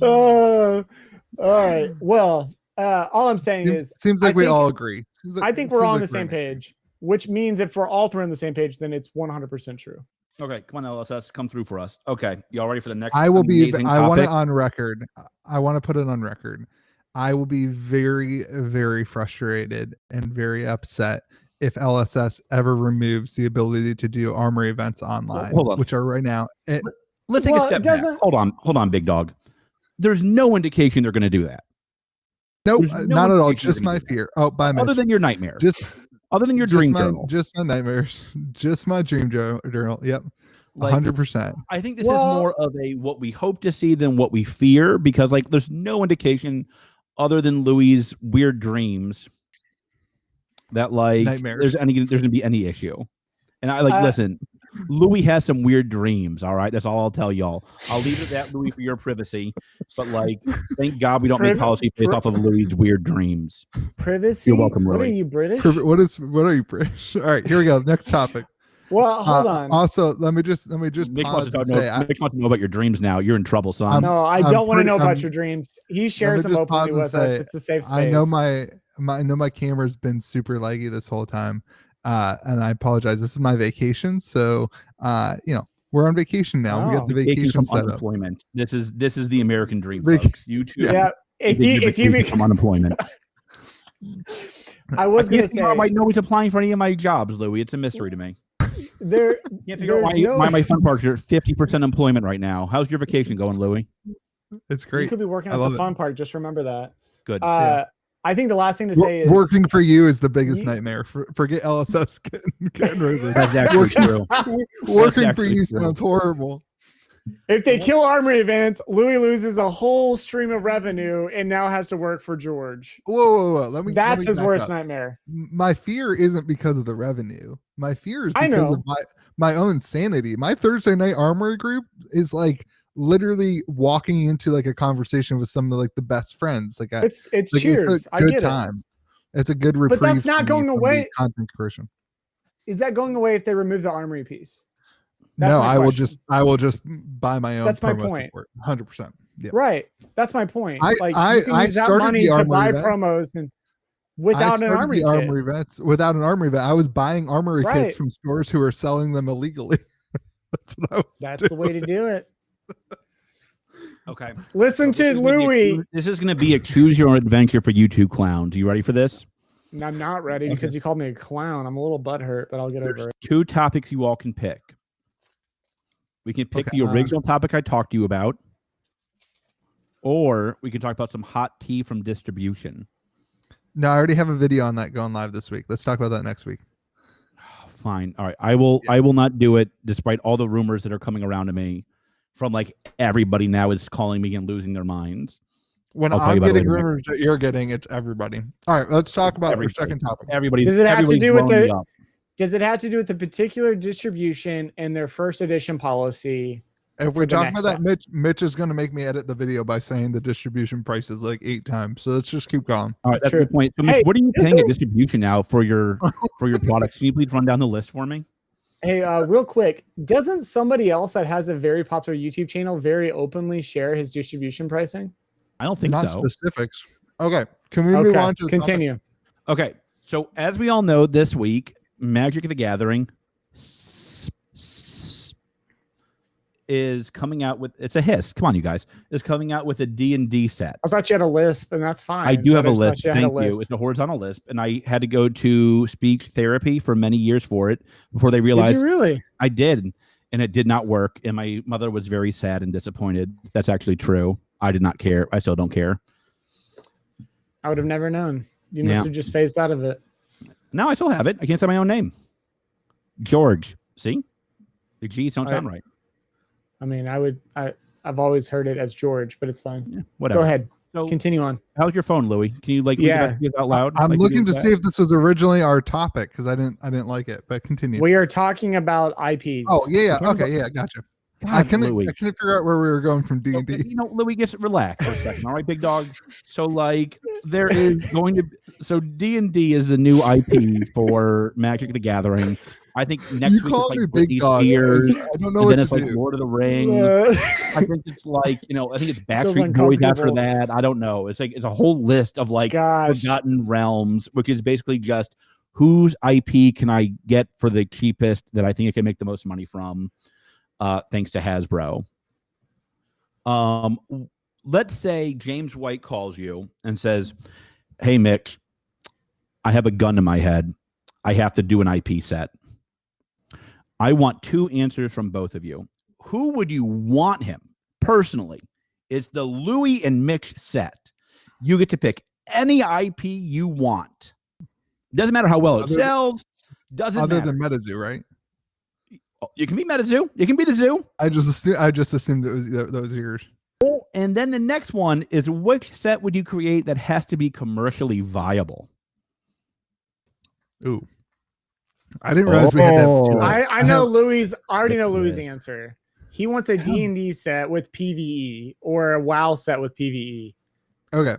All right. Well, all I'm saying is, seems like we all agree. I think we're all on the same page, which means if we're all three on the same page, then it's 100% true. Okay, come on, LSS, come through for us. Okay, y'all ready for the next? I will be. I want it on record. I want to put it on record. I will be very, very frustrated and very upset if LSS ever removes the ability to do armory events online, which are right now. Let's take a step back. Hold on, big dog. There's no indication they're going to do that. Nope, not at all. Just my fear. Oh, by other than your nightmare. Other than your dream journal. Just my nightmares. Just my dream journal. Yep. 100%. I think this is more of a what we hope to see than what we fear, because there's no indication other than Louie's weird dreams that nightmares. there's going to be any issue. And I listen, Louie has some weird dreams. All right. That's all I'll tell y'all. I'll leave it at Louie for your privacy. But thank God we don't make policy based off of Louie's weird dreams. Privacy? You're welcome, Louie. What are you, British? What are you, British? All right, here we go. Next topic. Well, hold on. Also, let me just Mitch pause wants to know about your dreams now. You're in trouble, son. No, I don't want to know about your dreams. He shares them openly with us. It's a safe space. I know my camera's been super laggy this whole time. And I apologize. This is my vacation, so we're on vacation now. We got the vacation set up. This is the American dream, folks. You too. Yeah. If you become unemployment, I was going to say I might know he's applying for any of my jobs, Louie. It's a mystery to me. Can't figure out why my fun parks are at 50% employment right now. How's your vacation going, Louie? It's great. You could be working at the fun park. Just remember that. Good. I think the last thing to say is working for you is the biggest nightmare. Forget LSS getting rid of it. That's actually true. Working for you sounds horrible. If they kill armory events, Louie loses a whole stream of revenue and now has to work for George. Whoa. That's his worst up. nightmare. My fear isn't because of the revenue. My fear is because of my own sanity. My Thursday night armory group is like literally walking into like a conversation with some of like the best friends. Like it's cheers. It's a good time. It's a good reprieve. But that's not going away. Content creation. Is that going away if they remove the armory piece? No, I will just buy my own. That's my point. 100%. Yeah. Right. That's my point. I started money the to buy event. promos and without an armory events. Without an armory event, I was buying armory kits from stores who are selling them illegally. That's what I was. That's the way to do it. Okay. Listen to Louie. This is going to be a choose your own adventure for you two clowns. Are you ready for this? I'm not ready because you called me a clown. I'm a little butthurt, but I'll get over it. 2 topics you all can pick. We can pick the original topic I talked to you about, or we can talk about some hot tea from distribution. No, I already have a video on that going live this week. Let's talk about that next week. Fine. All right. I will not do it despite all the rumors that are coming around to me from like everybody now is calling me and losing their minds. When I'm getting rumors that you're getting, it's everybody. All right, let's talk about our second topic. Does it have to do with the particular distribution and their first edition policy? If we talk about that, Mitch is going to make me edit the video by saying the distribution price is like 8 times. So let's just keep going. All right, that's a good point. So, Mitch, what are you paying at distribution now for your products? Can you please run down the list for me? Hey, real quick, doesn't somebody else that has a very popular YouTube channel very openly share his distribution pricing? I don't think Not so. Specifics. Okay, can we move on to continue? Okay, so as we all know, this week, Magic the Gathering is coming out with, it's a hiss. Come on, you guys. Is coming out with a D&D set. I thought you had a lisp, and that's fine. I do have a lisp. Thank you. It's a horizontal lisp, and I had to go to speech therapy for many years for it before they realized. Did you really? I did, and it did not work, and my mother was very sad and disappointed. That's actually true. I did not care. I still don't care. I would have never known. You must have just phased out of it. No, I still have it. I can't say my own name. George. See? The G's don't sound right. I mean, I've always heard it as George, but it's fine. Yeah, whatever. Go ahead. So, continue on. How's your phone, Louie? Can you read it out loud? I'm looking to see if this was originally our topic because I didn't like it, but continue. We are talking about IPs. Oh, yeah. Okay, yeah, gotcha. God, I couldn't figure out where we were going from D&D. Okay, Louie, just relax for a second. All right, big dog. So, there is going to so D&D is the new IP for Magic the Gathering. I think next week it's like big dog. Spears, I don't know what then it's to like do. Lord of the Rings. I think it's like I think it's Backstreet Boys after that. I don't know. It's a whole list of Forgotten Realms, which is basically just whose IP can I get for the cheapest that I think I can make the most money from. Thanks to Hasbro. Let's say James White calls you and says, "Hey, Mitch, I have a gun to my head. I have to do an IP set. I want 2 answers from both of you. Who would you want him personally? It's the Louie and Mitch set. You get to pick any IP you want. Doesn't matter how well it sells. Doesn't matter. Than MetaZoo, right? You can be MetaZoo. You can be the zoo. I just assumed it was yours. And then the next one is, which set would you create that has to be commercially viable? Ooh. I didn't realize we had to have 2. I know Louie's. I already know Louie's answer. He wants a D&D set with PvE or a WoW set with PvE. Okay.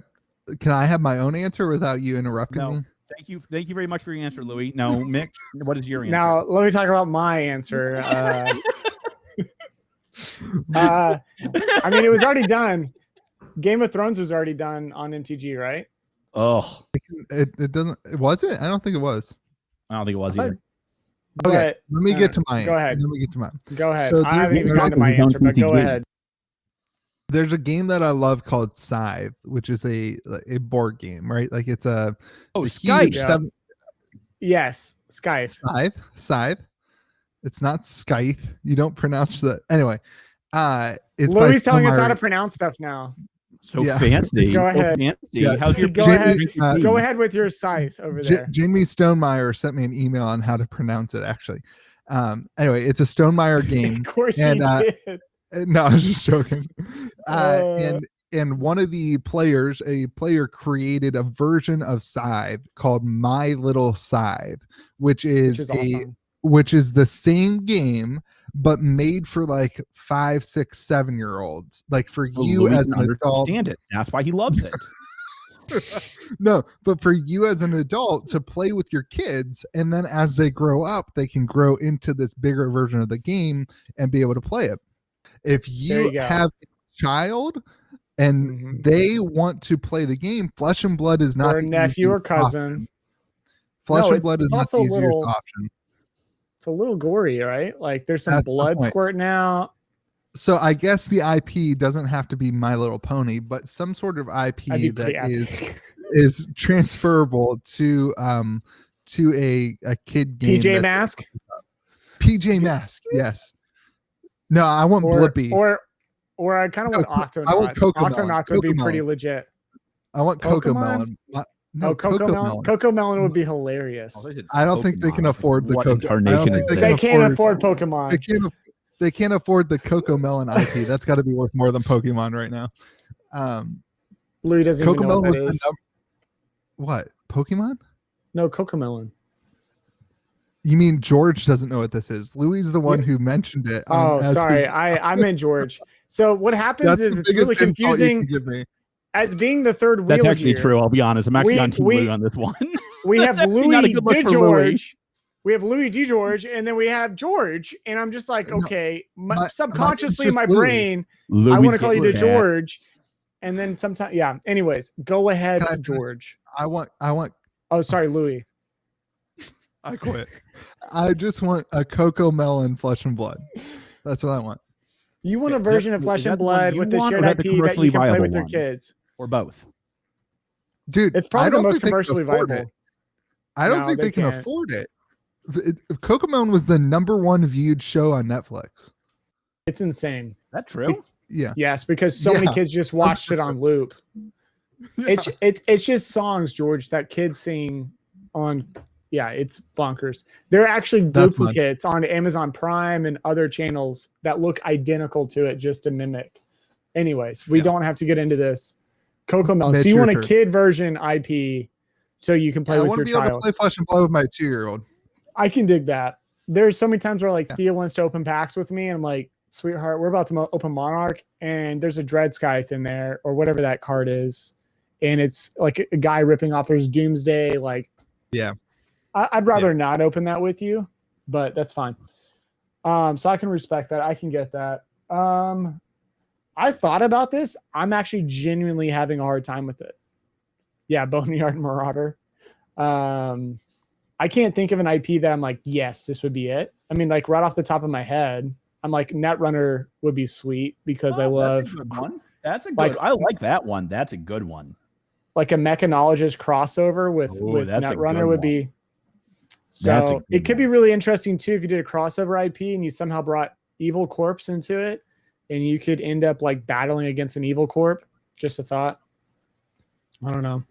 Can I have my own answer without you interrupting me? Thank you. Thank you very much for your answer, Louie. No, Mick, what is your answer? Now, let me talk about my answer. I mean, it was already done. Game of Thrones was already done on MTG, right? Oh. It doesn't. Was it? I don't think it was. I don't think it was either. Okay, let me get to mine. Go ahead. Let me get to mine. Go ahead. So I haven't even gotten to my answer, but go ahead. There's a game that I love called Scythe, which is a board game, right? Like it's a Scythe. Yes, Scythe. Scythe. It's not Scythe. You don't pronounce that. Anyway, it's Louie's telling us how to pronounce stuff now. So fancy. Go ahead. Yeah. How's your go ahead with your Scythe over there. Jamie Stonemeyer sent me an email on how to pronounce it, actually. Anyway, it's a Stonemeyer game. Of course he did. No, I was just joking. And one of the players, a player created a version of Scythe called My Little Scythe, which is awesome. which is the same game but made for like 5, 6, 7-year-olds. Like for you Louie as can an adult, understand it. That's why he loves it. no, but for you as an adult to play with your kids, and then as they grow up, they can grow into this bigger version of the game and be able to play it. If you have a child and they want to play the game, Flesh and Blood is not or the nephew or easiest cousin. option. Flesh and Blood is not the easiest option. It's a little gory, right? Like there's some blood squirting out. So I guess the IP doesn't have to be My Little Pony, but some sort of IP that is transferable to a kid game. PJ Mask. PJ Mask, yes. No, I want Blippi. Or I kind of want Octonauts. I want Octonauts would be pretty legit. I want Cocomelon. No, Cocomelon. Cocomelon would be hilarious. I don't think they can afford the Cocomelon. They can't afford Pokemon. They can't afford the Cocomelon IP. That's got to be worth more than Pokemon right now. Louie doesn't even know what that is. What? Pokemon? No, Cocomelon. You mean George doesn't know what this is? Louie's the one who mentioned it. Sorry. I meant George. So what happens is it's really confusing. As being the third wheeler. That's actually true. I'll be honest. I'm actually on Team Louie on this one. We have Louie DeGeorge. We have Louie DeGeorge, and then we have George. And I'm just like, okay, subconsciously in my brain, I want to call you DeGeorge. And then sometimes, yeah. Anyways, go ahead, George. I want. Oh, sorry, Louie. I quit. I just want a Cocomelon Flesh and Blood. That's what I want. You want a version of Flesh and Blood with the shared IP that you can play with your kids. Or both. Dude, it's probably the most commercially viable. I don't think they can afford it. Cocomelon was the #1 viewed show on Netflix. It's insane. That true? Yeah. Yes, because so many kids just watched it on loop. Yeah. It's just songs, George, that kids sing on. Yeah, it's bonkers. There are actually duplicates on Amazon Prime and other channels that look identical to it just to mimic. Anyways, we don't have to get into this. Cocomelon. So you want a kid version IP so you can play with your child. I want to be able to play Flesh and Blood with my 2-year-old. I can dig that. There's so many times where like Thea wants to open packs with me and I'm like, sweetheart, we're about to open Monarch and there's a Dread Scythe in there or whatever that card is. And it's like a guy ripping off there's Doomsday. Like, yeah. I'd rather not open that with you, but that's fine. So I can respect that. I can get that. I thought about this. I'm actually genuinely having a hard time with it. Yeah, Boneyard Marauder. I can't think of an IP that I'm like, yes, this would be it. I mean, like right off the top of my head, I'm like, Netrunner would be sweet because I love. That's a good one. That's a good. I like that one. That's a good one. Like a mechanologist crossover with Netrunner would be. So it could be really interesting too if you did a crossover IP and you somehow brought Evil Corpse into it, and you could end up like battling against an Evil Corp. Just a thought. I don't know.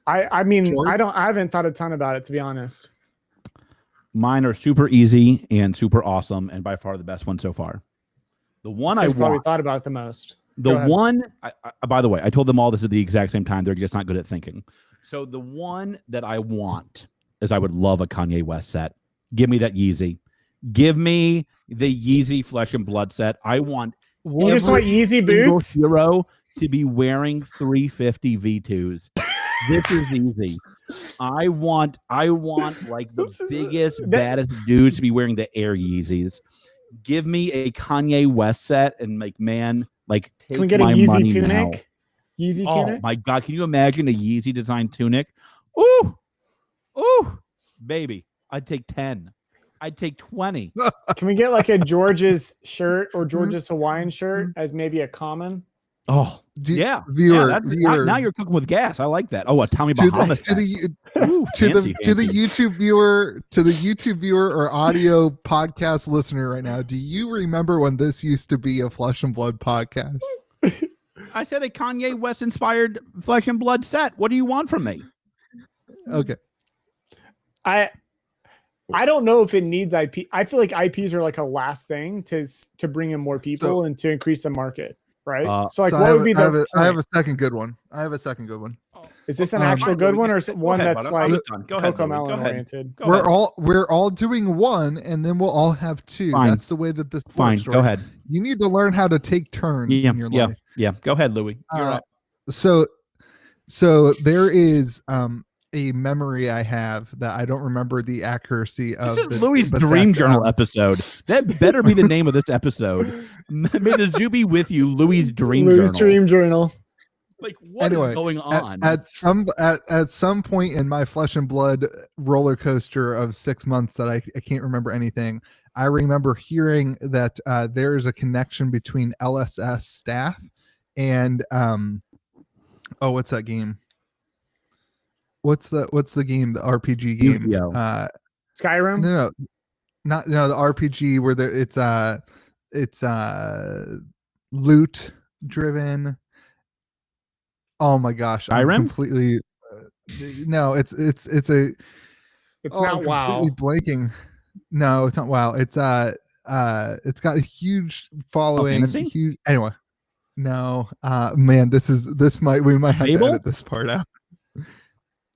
I mean, George? I haven't thought a ton about it, to be honest. Mine are super easy and super awesome, and by far the best one so far. The one I probably thought about it the most. The one, by the way, I told them all this at the exact same time. They're just not good at thinking. So the one that I want is I would love a Kanye West set. Give me that Yeezy. Give me the Yeezy Flesh and Blood set. I want you just want Yeezy boots hero to be wearing 350 V2s. This is easy. I want like the biggest, baddest dudes to be wearing the Air Yeezys. Give me a Kanye West set and McMahon, like, take can we get a Yeezy tunic? Yeezy tunic? Oh my God. Can you imagine a Yeezy designed tunic? Ooh, baby. I'd take 10. I'd take 20. Can we get like a George's shirt or George's Hawaiian shirt as maybe a common? Oh, yeah. Viewer. Now you're cooking with gas. I like that. Oh, a Tommy Bahama to the YouTube viewer or audio podcast listener right now. Do you remember when this used to be a Flesh and Blood podcast? I said a Kanye West inspired Flesh and Blood set. What do you want from me? Okay. I don't know if it needs IP. I feel like IPs are like a last thing to bring in more people and to increase the market, right? So like, what would be the? I have a second good one. Is this an actual good one or is it one that's like Cocomelon oriented? We're all doing one, and then well all have two. Fine. That's the way that this Fine. works. Go ahead. You need to learn how to take turns in your life. Yeah. Go ahead, Louie. You're up. So there is a memory I have that I don't remember the accuracy of. This is Louie's Dream Journal episode. That better be the name of this episode. May the zoo be with you, Louie's Dream Journal. Dream Journal. Like, what is going on? At some point in my flesh and blood roller coaster of 6 months that I can't remember anything, I remember hearing that there is a connection between LSS staff and what's that game? What's the game? The RPG game? Skyrim? No, the RPG where it's loot driven. Oh my gosh, I'm completely no, it's not WoW. Completely blanking. No, it's not WoW. It's got a huge following. Huge anyway. No, man, we might have to edit this part out.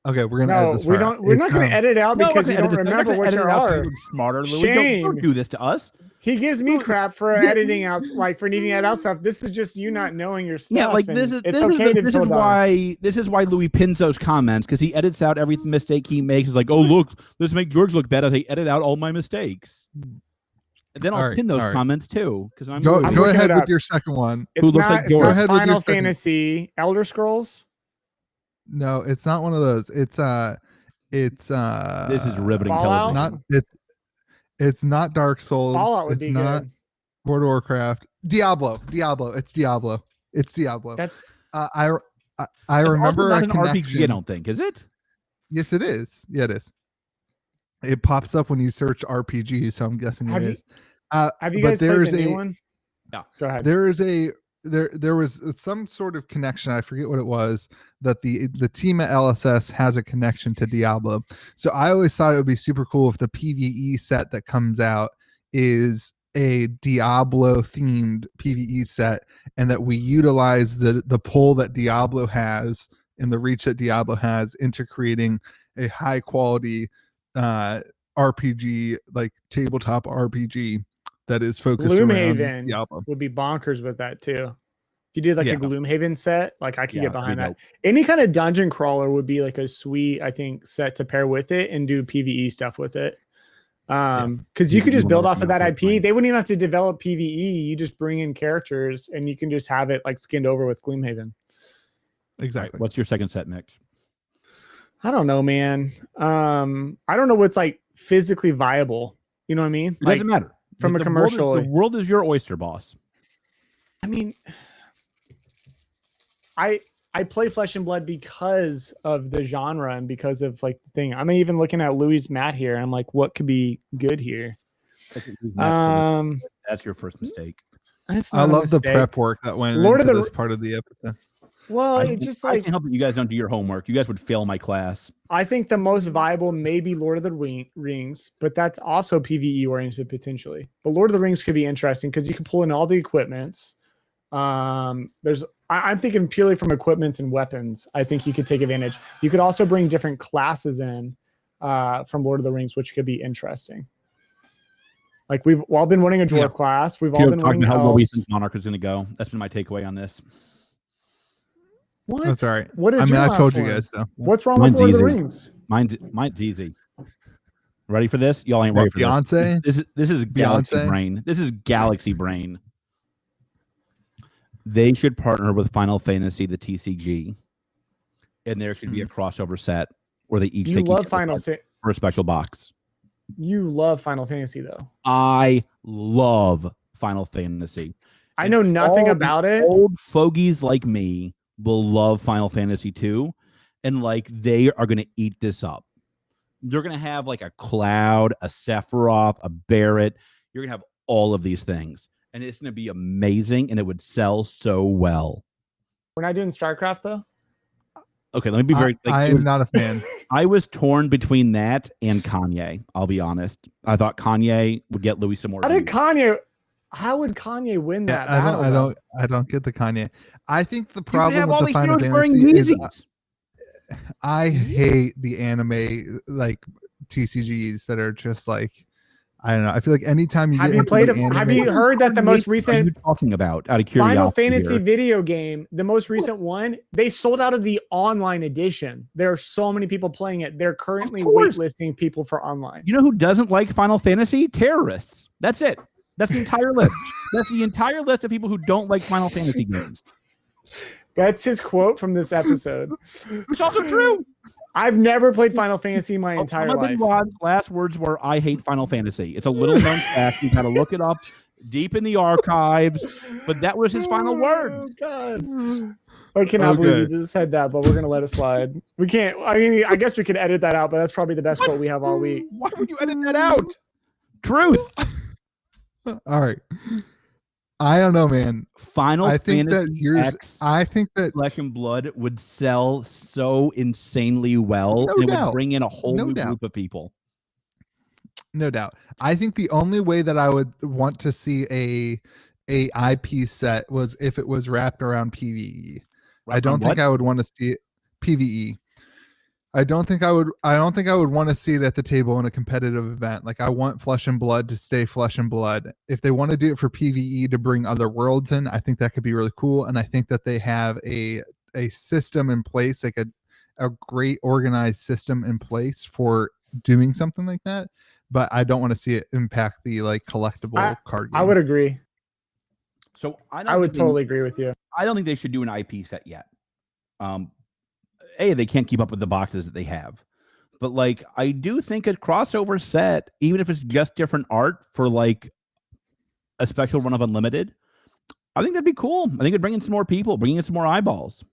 Okay, we're gonna edit this part out. We're not gonna edit it out because you don't remember what you are. Smarter, Louie. Shame. Don't do this to us. He gives me crap for editing out, like for needing to edit out stuff. This is just you not knowing your stuff. Yeah, like this is why Louie pins those comments, because he edits out every mistake he makes. He's like, oh look, let's make George look bad as I edit out all my mistakes. And then I'll pin those comments too. Because I'm go ahead with your second one. It's not Final Fantasy, Elder Scrolls. No, it's not one of those. It's this is riveting Fallout? television. It's not Dark Souls. Fallout would it's be not good. World of Warcraft. Diablo. It's Diablo. That's I remember not a an connection. RPG. I don't think, is it? Yes, it is. Yeah, it is. It pops up when you search RPG, so I'm guessing it is. Have you guys played the new one? No. Go ahead. There was some sort of connection. I forget what it was, that the team at LSS has a connection to Diablo. So I always thought it would be super cool if the PvE set that comes out is a Diablo themed PvE set, and that we utilize the pull that Diablo has and the reach that Diablo has into creating a high quality RPG, like tabletop RPG that is focused Gloomhaven Diablo. would be bonkers with that too. If you did like a Gloomhaven set, like I could get behind that. Any kind of dungeon crawler would be like a sweet, I think, set to pair with it and do PvE stuff with it. Because you could just build off of that IP. They wouldn't even have to develop PvE. You just bring in characters and you can just have it like skinned over with Gloomhaven. Exactly. What's your second set, Nick? I don't know, man. I don't know what's like physically viable. You know what I mean? It doesn't matter. From a commercial. The world is your oyster, boss. I mean, I play Flesh and Blood because of the genre and because of like the thing. I'm even looking at Louie's mat here. And I'm like, what could be good here? That's your first mistake. I love the prep work that went into this part of the episode. Well, it's just like, I can help you guys don't do your homework. You guys would fail my class. I think the most viable may be Lord of the Rings, but that's also PvE oriented potentially. But Lord of the Rings could be interesting because you can pull in all the equipments. I'm thinking purely from equipments and weapons. I think you could take advantage. You could also bring different classes in from Lord of the Rings, which could be interesting. Like we've all been running a dwarf class. We've all been running how we think Monarch is going to go. That's been my takeaway on this. What? That's all right. What is I told you guys so. What's wrong with Lord of the Rings? Mine's easy. Ready for this? Y'all ain't ready for Beyonce? This is Galaxy Brain. This is Galaxy Brain. They should partner with Final Fantasy, the TCG, and there should be a crossover set where they each take love for a special box. You love Final Fantasy though. I love Final Fantasy. I know nothing about it. Old fogies like me will love Final Fantasy 2, and like they are going to eat this up. They're going to have like a Cloud, a Sephiroth, a Barret. You're going to have all of these things, and it's going to be amazing, and it would sell so well. We're not doing StarCraft though. Okay, let me be very. I am not a fan. I was torn between that and Kanye. I'll be honest. I thought Kanye would get Louie some more. How would Kanye win that? I don't get the Kanye. I think the problem with the Final wearing Fantasy is Yeezys. I hate the anime like TCGs that are just like, I don't know. I feel like anytime you have get you heard that the most recent what are you talking about out of curiosity Final Fantasy here? video game, the most recent one, they sold out of the online edition. There are so many people playing it. They're currently waitlisting people for online. You know who doesn't like Final Fantasy? Terrorists. That's it. That's the entire list. That's the entire list of people who don't like Final Fantasy games. That's his quote from this episode. It's also true. I've never played Final Fantasy my entire life. Last words were, "I hate Final Fantasy." It's a little known fact. You gotta look it up deep in the archives. But that was his final words. Oh, God. I cannot believe you just said that, but we're gonna let it slide. We can't. I mean, I guess we could edit that out, but that's probably the best quote we have all week. Why would you edit that out? Truth. All right. I don't know, man. I think that Flesh and Blood would sell so insanely well. No and it doubt. would bring in a whole new doubt. group of people. No doubt. I think the only way that I would want to see a IP set was if it was wrapped around PvE. I don't think I would want to see it PvE. I don't think I would want to see it at the table in a competitive event. Like, I want Flesh and Blood to stay Flesh and Blood. If they want to do it for PvE to bring other worlds in, I think that could be really cool. And I think that they have a system in place, like a great organized system in place for doing something like that. But I don't want to see it impact the like collectible card game. I would agree. So I would totally agree with you. I don't think they should do an IP set yet. They can't keep up with the boxes that they have. But like, I do think a crossover set, even if it's just different art for like a special run of Unlimited, I think that'd be cool. I think it'd bring in some more people, bring in some more eyeballs.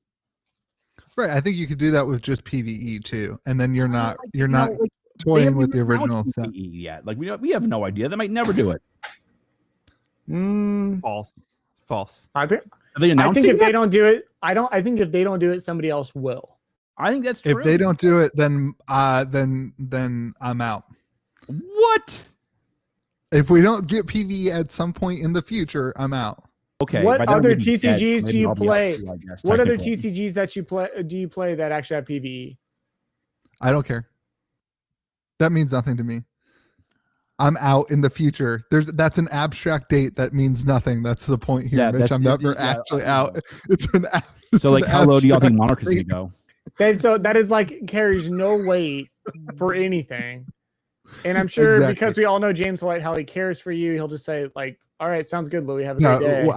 Right. I think you could do that with just PvE too. And then you're not toying with the original set. Yet. Like, we have no idea. They might never do it. False. I think if they don't do it, I think if they don't do it, somebody else will. I think that's true. If they don't do it, then I'm out. What? If we don't get PvE at some point in the future, I'm out. Okay. What other TCGs do you play? What other technically. TCGs that you play that actually have PvE? I don't care. That means nothing to me. I'm out in the future. That's an abstract date that means nothing. That's the point here, Yeah, Mitch. I'm never actually out. So like, how low do y'all think Monarch is going to go? So that is like carries no weight for anything. And I'm sure because we all know James White, how he cares for you, he'll just say like, "All right, sounds good, Louie. Have a great day." We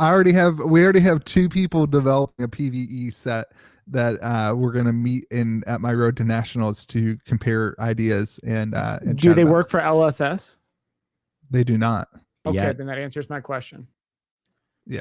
already have two people developing a PvE set that we're gonna meet at my Road to Nationals to compare ideas and do they work for LSS? They do not. Okay, then that answers my question. Yeah.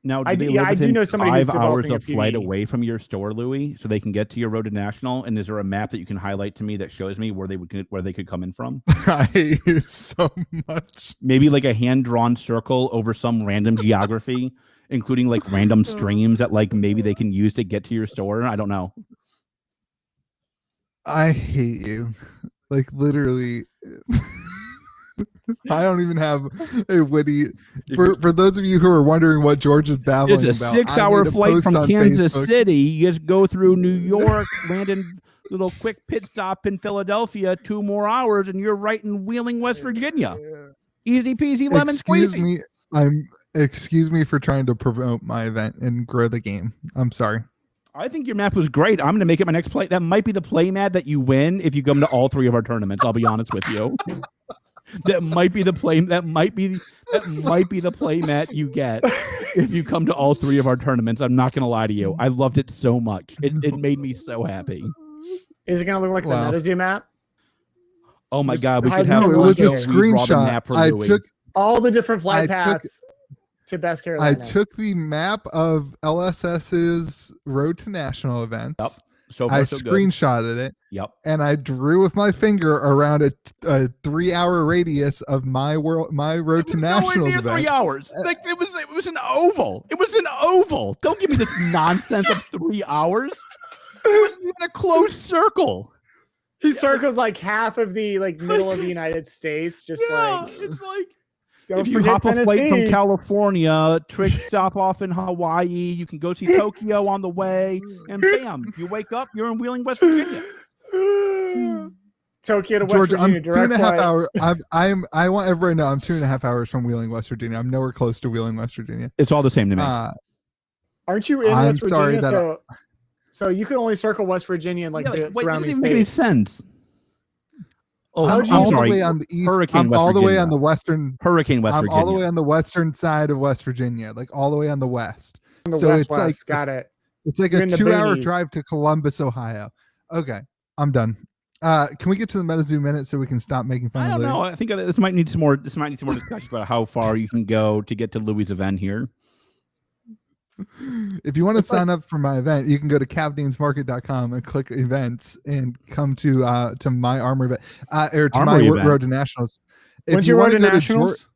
Now, I do know somebody who's 5 hours developing a of flight PvE. away from your store, Louie, so they can get to your Road to National. And is there a map that you can highlight to me that shows me where they could come in from? I hate you so much. Maybe like a hand-drawn circle over some random geography, including like random streams that like maybe they can use to get to your store. I don't know. I hate you. Like, literally. I don't even have a witty. For those of you who are wondering what George is babbling it's about, a 6-hour flight from Kansas Facebook. City. You just go through New York, land in little quick pit stop in Philadelphia, 2 more hours, and you're right in Wheeling, West Virginia. Easy peasy lemon squeezy. Excuse me for trying to promote my event and grow the game. I'm sorry. I think your map was great. I'm going to make it my next play. That might be the play mat that you win if you come to all 3 of our tournaments. I'll be honest with you. That might be the play. That might be the play mat you get if you come to all 3 of our tournaments. I'm not going to lie to you. I loved it so much. It made me so happy. Is it going to look like the MetaZoo map? Oh my God! We I should know, have it was a screenshot. I took all the different flight paths to Best Carolina. I took the map of LSS's Road to National events. Yep. So screenshotted it. Yep. And I drew with my finger around a 3-hour radius of my Road to Nationals event. 3 hours. Like it was an oval. It was an oval. Don't give me this nonsense of 3 hours. It wasn't even a close circle. He circles like half of the middle of the United States, just it's like don't if you forget hop a flight from Tennessee. California, trick stop off in Hawaii, you can go see Tokyo on the way, and bam, you wake up, you're in Wheeling, West Virginia. Tokyo to West George, Virginia, I'm direct 2.5 flight. hours. I want everybody to know I'm 2.5 hours from Wheeling, West Virginia. I'm nowhere close to Wheeling, West Virginia. It's all the same to me. Aren't you in I'm West sorry Virginia? that So you can only circle West Virginia and the surrounding doesn't make any states. sense. Oh, I'm all the way on the east. Hurricane I'm West all the way Virginia. on the western. Hurricane West I'm Virginia. all the way on the western side of West Virginia, like all the way on the west. On the So west, it's like got it. It's like You're a in the 2-hour boonies. drive to Columbus, Ohio. Okay, I'm done. Can we get to the MetaZoo minute so we can stop making fun I of don't Louie? know. I think this might need some more. This might need some more discussion about how far you can go to get to Louie's event here. If you want to sign up for my event, you can go to cavdeansmarket.com and click events and come to my armor event or to Armory my event. Road to Nationals. When's your Road to Nationals?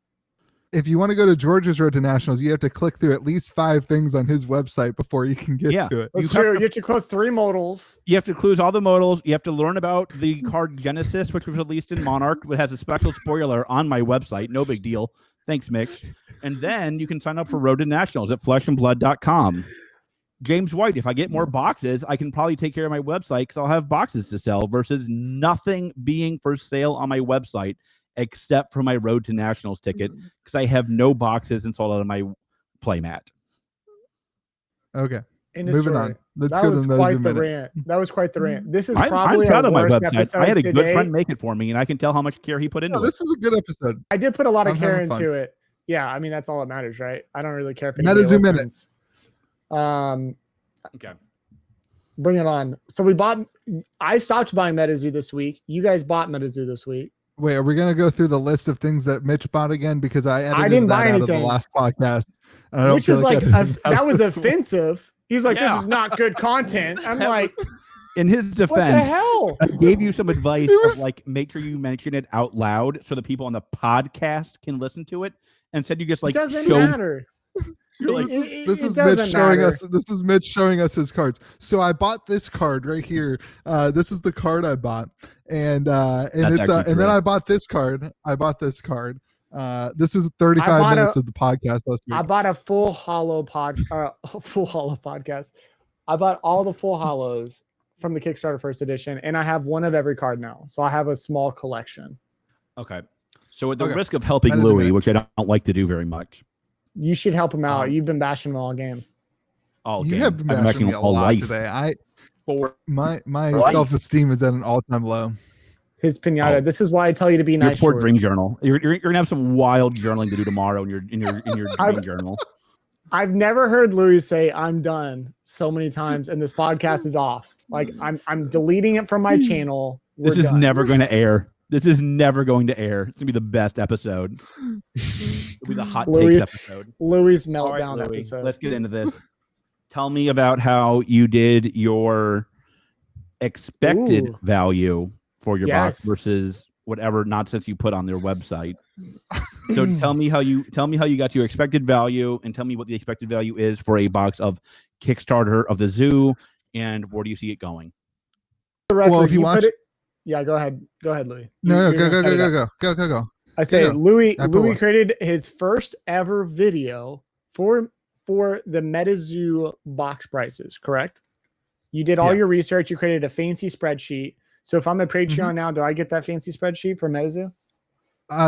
If you want to go to George's Road to Nationals, you have to click through at least 5 things on his website before you can get to it. That's true. You have to close 3 modals. You have to close all the modals. You have to learn about the card Genesis, which was released in Monarch, which has a special spoiler on my website. No big deal. Thanks, Mitch. And then you can sign up for Road to Nationals at fleshandblood.com. James White, if I get more boxes, I can probably take care of my website because I'll have boxes to sell versus nothing being for sale on my website except for my Road to Nationals ticket because I have no boxes installed on my playmat. Okay. End of Moving story. on. Let's That go was to the quite MetaZoo the minute. rant. That was quite the rant. This is I'm probably proud our of my worst website. episode I had a today. good friend make it for me, and I can tell how much care he put into No, it. this is a good episode. I did put a lot of I'm care having fun. into it. Yeah, I mean that's all that matters, right? I don't really care if anybody MetaZoo minute. listens. Okay. Bring it on. So I stopped buying MetaZoo this week. You guys bought MetaZoo this week. Wait, are we going to go through the list of things that Mitch bought again? Because I edited didn't that buy out of the anything. last podcast. And I don't Which feel is like like, editing that was out. offensive. He's like, Yeah. this is not good content. I'm That like, In his what the defense, hell? I gave you some advice It was- of like make sure you mention it out loud so the people on the podcast can listen to it. And said you just like It doesn't show. matter. You're like, This is doesn't Mitch showing matter. us. This is Mitch showing us his cards. So I bought this card right here. This is the card I bought, and That's it's actually and then true. I bought this card. This was 35 minutes of the podcast last week. I bought a full hollow podcast. I bought all the full hollows from the Kickstarter first edition, and I have one of every card now. So I have a small collection. okay. So at the Okay. risk of helping That is a Louie, minute. which I don't like to do very much. You should help him out. You've been bashing him all game. All You game. have been I've bashing me him a all lot life. today. For My Life. self-esteem is at an all-time low. His pinata. Oh. This is why I tell you to be your nice. poor George. dream journal. You're gonna have some wild journaling to do tomorrow in your dream journal. I've never heard Louie say "I'm done" so many times, and this podcast is off. Like I'm deleting it from my channel. We're This is done. never going to air. This is never going to air. It's gonna be the best episode. It'll be the hot Louie- takes episode. Louie's All right, meltdown Louie, episode. let's get into this. Tell me about how you did your expected Ooh. value for your box Yes. versus whatever nonsense you put on their website. So tell me how you got to your expected value, and tell me what the expected value is for a box of Kickstarter of the zoo, and where do you see it going? The record, Well, if you put watch- it, yeah, go ahead, Louie. No, You're go, gonna go, set it go, up. go, go, go, go, go. I say Yeah. Louie I put one. created his first ever video for the MetaZoo box prices, correct? You did all Yeah. your research, you created a fancy spreadsheet. So if I'm a Patreon Mm-hmm. now, do I get that fancy spreadsheet for MetaZoo?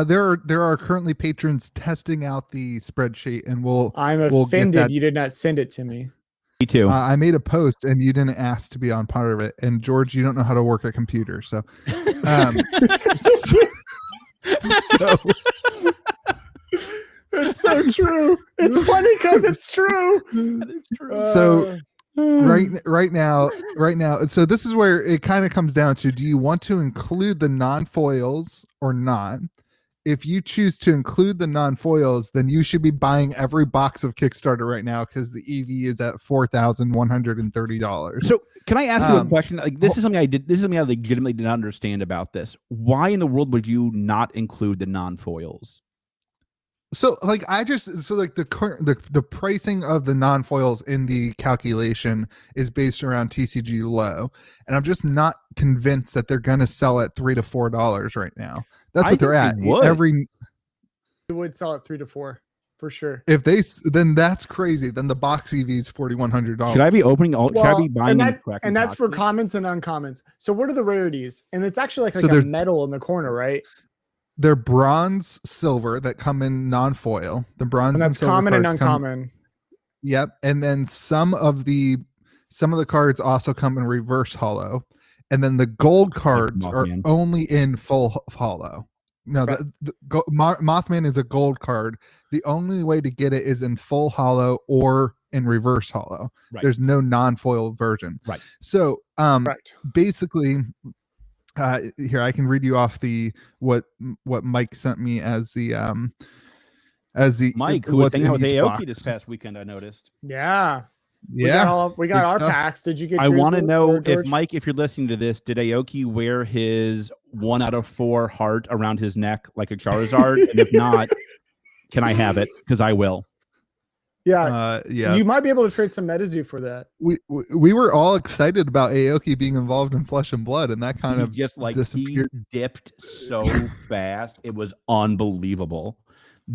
There are currently patrons testing out the spreadsheet, and we'll I'm get offended that. you did not send it to me. Me too. I made a post and you didn't ask to be on part of it. And George, you don't know how to work a computer, so so It's so true. It's funny because it's true. So right now. So this is where it kind of comes down to: do you want to include the non-foils or not? If you choose to include the non-foils, then you should be buying every box of Kickstarter right now because the EV is at $4,130. So can I ask you a Um, question? Like this is something I did. This is something I legitimately did not understand about this. Why in the world would you not include the non-foils? So like the pricing of the non-foils in the calculation is based around TCG low, and I'm just not convinced that they're going to sell at $3 to $4 right now. That's what they're at. It would sell at 3 to 4 for sure. If then that's crazy. Then the box EV is $4,100. Should I be opening all? Should I be buying? And that's for commons and uncommons. So what are the rarities? And it's actually like a metal in the corner, right? They're bronze, silver that come in non-foil. The bronze and that's common and uncommon. Yep, and then some of the cards also come in reverse hollow, and then the gold cards are only in full hollow. No, right. Mothman is a gold card. The only way to get it is in full hollow or in reverse hollow. Right. There's no non-foil version. Right. So, basically. Here I can read you off what Mike sent me as the Mike, who was hanging out with Aoki this past weekend. I noticed. Yeah. We got our packs. Did you get? I want to know if Mike, if you're listening to this, did Aoki wear his 1 out of 4 heart around his neck like a Charizard? And if not, can I have it? Because I will. Yeah, You might be able to trade some MetaZoo for that. We were all excited about Aoki being involved in Flesh and Blood, and that kind of just like disappeared. He dipped so fast, it was unbelievable.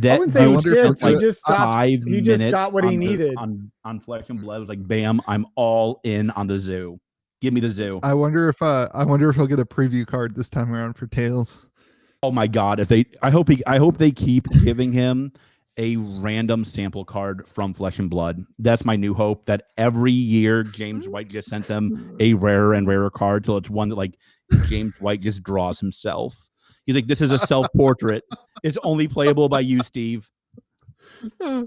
I wouldn't say he dipped. He just stopped. He just got what he needed on Flesh and Blood. It was like, bam! I'm all in on the zoo. Give me the zoo. I wonder if he'll get a preview card this time around for Tails. Oh my god! I hope they keep giving him a random sample card from Flesh and Blood. That's my new hope, that every year James White just sends him a rarer and rarer card till it's one that like James White just draws himself. He's like, this is a self-portrait. It's only playable by you, Steve. I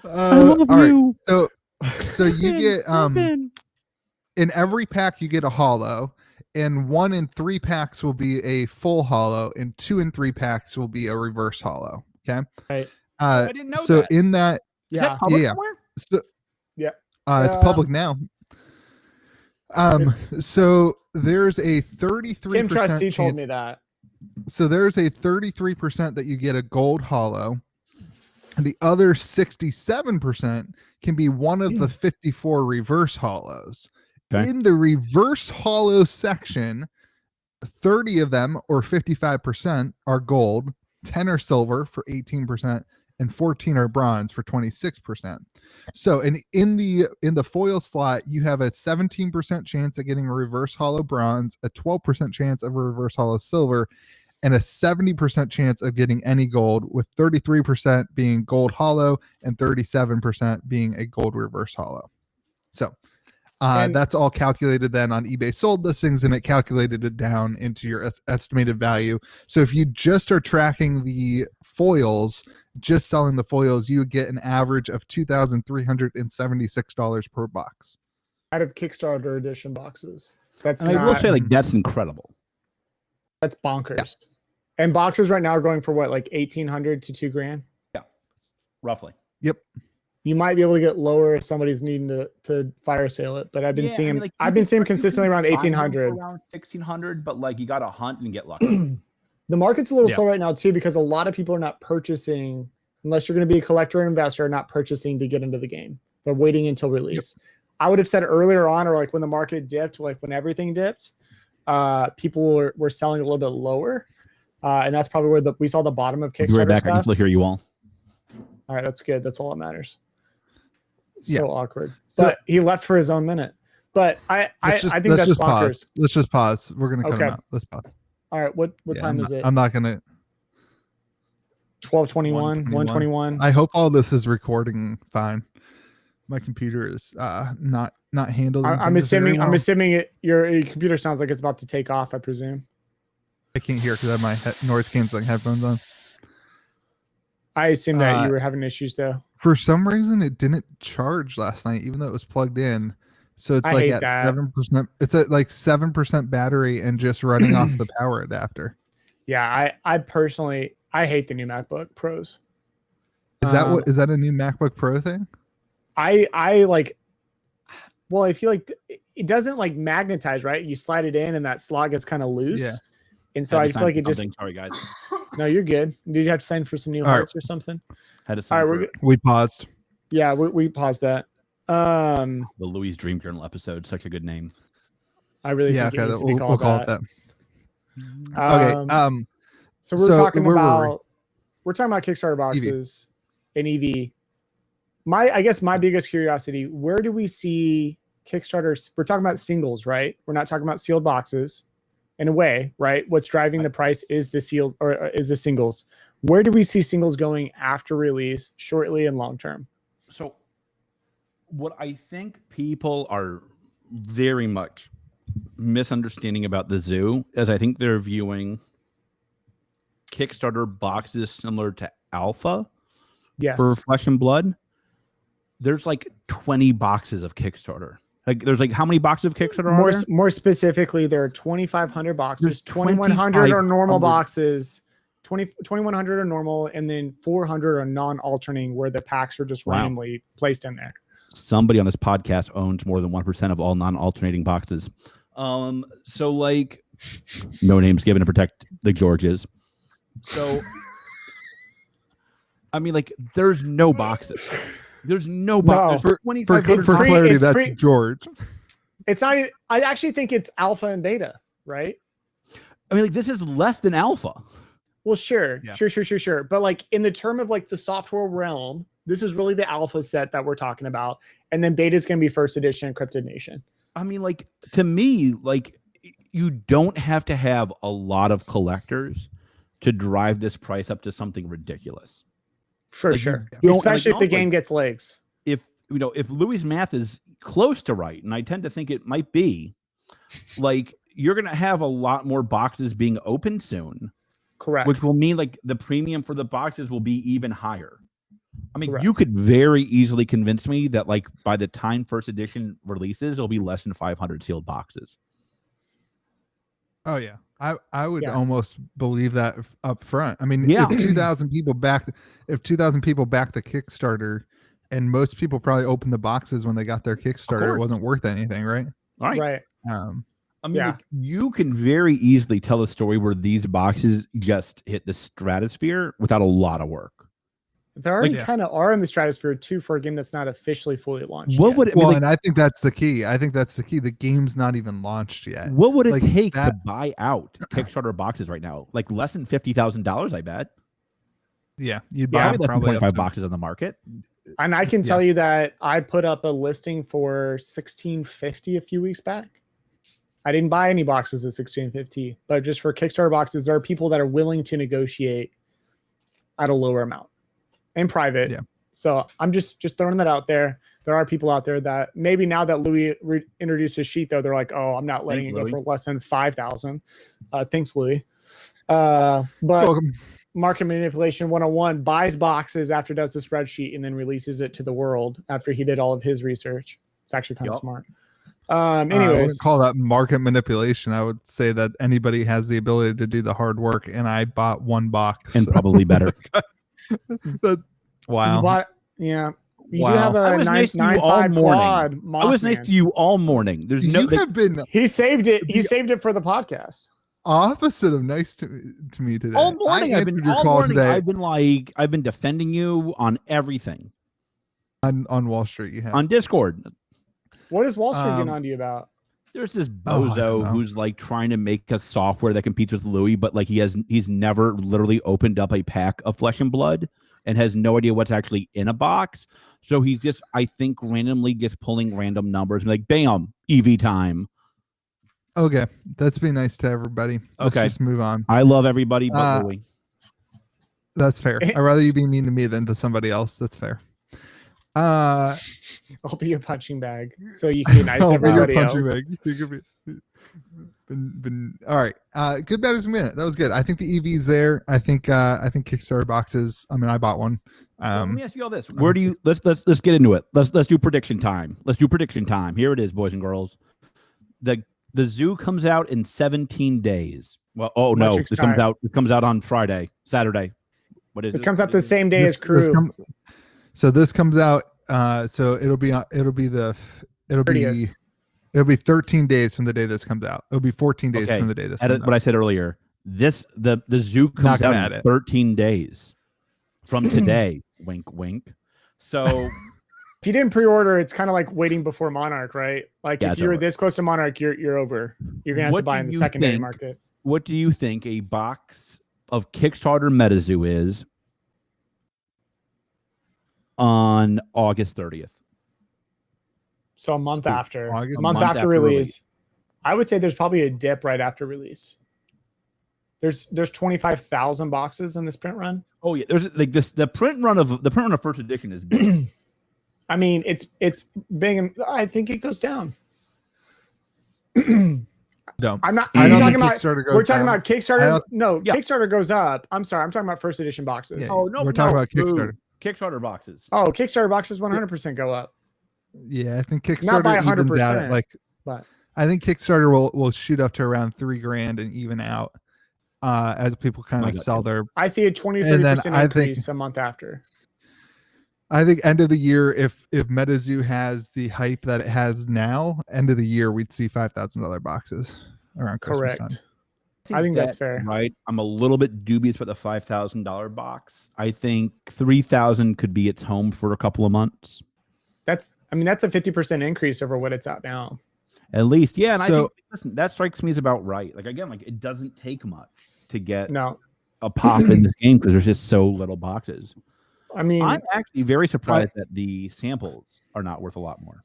love you. Right. So you get in every pack you get a hollow, and 1 in 3 packs will be a full hollow, and 2 in 3 packs will be a reverse hollow. Okay. Right. I didn't know so that. In that, is that public somewhere? So, it's public now. So there's a 33%. Tim Trustee told me that. So there's a 33% that you get a gold hollow, and the other 67% can be one of the 54 reverse hollows. Okay. In the reverse hollow section, 30 of them, or 55%, are gold, 10 are silver for 18%, and 14 are bronze for 26%. So in the foil slot, you have a 17% chance of getting a reverse hollow bronze, a 12% chance of a reverse hollow silver, and a 70% chance of getting any gold, with 33% being gold hollow and 37% being a gold reverse hollow. So that's all calculated then on eBay sold listings, and it calculated it down into your estimated value. So if you just are tracking the foils, just selling the foils, you would get an average of $2,376 per box. Out of Kickstarter edition boxes. I will say, like, that's incredible. That's bonkers. Yeah. And boxes right now are going for what, like $1,800 to $2,000? Yeah, roughly. Yep. You might be able to get lower if somebody's needing to fire sale it, but I've been seeing like, I've been seeing consistently around 1,800, around 1,600, but like you got to hunt and get lucky. The market's a little slow right now too, because a lot of people are not purchasing, unless you're going to be a collector or investor, not purchasing to get into the game. They're waiting until release. Yep. I would have said earlier on, or like when the market dipped, like when everything dipped, people were selling a little bit lower, and that's probably where we saw the bottom of Kickstarter. Right back. I can still hear you all. All right, that's good. That's all that matters. So awkward, but he left for his own minute. But I think that's bonkers. Pause. Let's just pause. We're gonna cut him out. Let's pause. All right, what time is it? I'm not gonna. 12:21, 1:21. I hope all this is recording fine. My computer is not handling. I'm assuming your computer sounds like it's about to take off. I presume. I can't hear because I have my noise canceling headphones on. I assume that you were having issues though. For some reason, it didn't charge last night, even though it was plugged in. So it's like at 7%. It's at like 7% battery and just running off the power adapter. Yeah, I personally hate the new MacBook Pros. Is that a new MacBook Pro thing? I like. Well, I feel like it doesn't like magnetize, right? You slide it in and that slot gets kind of loose. Yeah. And so I feel like it just. Sorry, guys. No, you're good. Did you have to sign for some new hearts or something? Had to sign for we paused. Yeah, we paused that. The Louie's Dream Journal episode. Such a good name. I really think it needs to be called call it that. Okay. So we're talking about Kickstarter boxes and EV. I guess my biggest curiosity, where do we see Kickstarters? We're talking about singles, right? We're not talking about sealed boxes in a way, right? What's driving the price is the sealed or is the singles. Where do we see singles going after release, shortly and long term? So what I think people are very much misunderstanding about the zoo is I think they're viewing Kickstarter boxes similar to Alpha for Flesh and Blood. There's like 20 boxes of Kickstarter. Like there's like how many boxes of Kickstarter are there? More specifically, there are 2,500 boxes. 2,100 are normal boxes. 2,100 are normal, and then 400 are non-alternating, where the packs are just randomly placed in there. Somebody on this podcast owns more than 1% of all non-alternating boxes. So like, no names given to protect the Georges. So, I mean, like, there's no boxes. There's no boxes. For clarity, that's George. It's not. I actually think it's alpha and beta, right? I mean, like, this is less than alpha. Well, sure. But like in the term of like the software realm, this is really the alpha set that we're talking about, and then beta is going to be first edition Encrypted Nation. I mean, like, to me, like, you don't have to have a lot of collectors to drive this price up to something ridiculous. For sure. Especially if the game gets legs. If Louie's math is close to right, and I tend to think it might be, like, you're going to have a lot more boxes being opened soon. Correct. Which will mean like the premium for the boxes will be even higher. I mean, you could very easily convince me that like by the time first edition releases, it'll be less than 500 sealed boxes. Oh yeah. I would almost believe that up front. I mean, if 2,000 people back the Kickstarter, and most people probably opened the boxes when they got their Kickstarter, it wasn't worth anything, right? Right. I mean, like, you can very easily tell a story where these boxes just hit the stratosphere without a lot of work. They already kind of are in the stratosphere too for a game that's not officially fully launched. And I think that's the key. The game's not even launched yet. What would it take to buy out Kickstarter boxes right now? Like less than $50,000, I bet. Yeah, you'd buy probably 25 boxes on the market. And I can tell you that I put up a listing for $1,650 a few weeks back. I didn't buy any boxes at $1,650, but just for Kickstarter boxes, there are people that are willing to negotiate at a lower amount in private. Yeah. So I'm just throwing that out there. There are people out there that maybe now that Louie introduced his sheet, though, they're like, oh, I'm not letting it go for less than 5,000. Thanks, Louie. But welcome. Market Manipulation 101 buys boxes after does the spreadsheet and then releases it to the world after he did all of his research. It's actually kind of smart. Anyways, I wouldn't call that market manipulation. I would say that anybody has the ability to do the hard work, and I bought one box and probably better. Wow. You do have a 9.5 quad. I was nice to you all morning. There's no. He saved it. He saved it for the podcast. Opposite of nice to me today. All morning, I've been defending you on everything. On Wall Street, you have on Discord. What is Wall Street getting on to you about? There's this bozo who's like trying to make a software that competes with Louie, but like he's never literally opened up a pack of Flesh and Blood and has no idea what's actually in a box. So he's just, I think, randomly just pulling random numbers and like, bam, EV time. Okay, let's be nice to everybody. Let's just move on. I love everybody but Louie. That's fair. I'd rather you be mean to me than to somebody else. That's fair. I'll be your punching bag, so you can be nice to everybody else. All right. Good, bad, as a minute. That was good. I think the EV's there. I think Kickstarter boxes. I mean, I bought one. Let me ask you all this: where do you? Let's get into it. Let's do prediction time. Let's do prediction time. Here it is, boys and girls. The zoo comes out in 17 days. Well, this comes out on Saturday. What is it? It comes out the same day as Crew. So this comes out. So it'll be 13 days from the day this comes out. It'll be 14 days from the day this comes out. What I said earlier. the zoo comes Not gonna out add in it. 13 days from today. Wink, wink. So if you didn't pre-order, it's kind of like waiting before Monarch, right? Like Yeah, if you're it's over. this close to Monarch, you're over. You're gonna have to What buy do in the you secondary think- market. what do you think a box of Kickstarter MetaZoo is on August 30th? So a month after, August? a month after release. I would say there's probably a dip right after release. There's 25,000 boxes in this print run. Oh yeah, there's like this. The print run of first edition is big. I mean, it's big, and I think it goes down. No, I'm not. I Are you don't talking think about? Kickstarter goes We're talking down. about Kickstarter. No, Yeah. Kickstarter goes up. I'm sorry. I'm talking about first edition boxes. Yeah. Oh no, We're talking about boo. Kickstarter. Kickstarter boxes. Oh, Kickstarter boxes 100% go up. Yeah, I think Not by Kickstarter evens out 100%, at like. but I think Kickstarter will shoot up to around $3,000 and even out as people kind of sell their. I see a 20, And then 30% I increase a month after. I think end of the year, if MetaZoo has the hype that it has now, end of the year we'd see $5,000 boxes around Christmas time. Correct. I think that's fair. Right. I'm a little bit dubious about the $5,000 box. I think 3,000 could be its home for a couple of months. That's a 50% increase over what it's at now. At least, yeah. And I So- think listen, that strikes me as about right. Like again, like it doesn't take much to get No, a pop in this game because there's just so little boxes. I mean, I'm actually very surprised that the samples are not worth a lot more.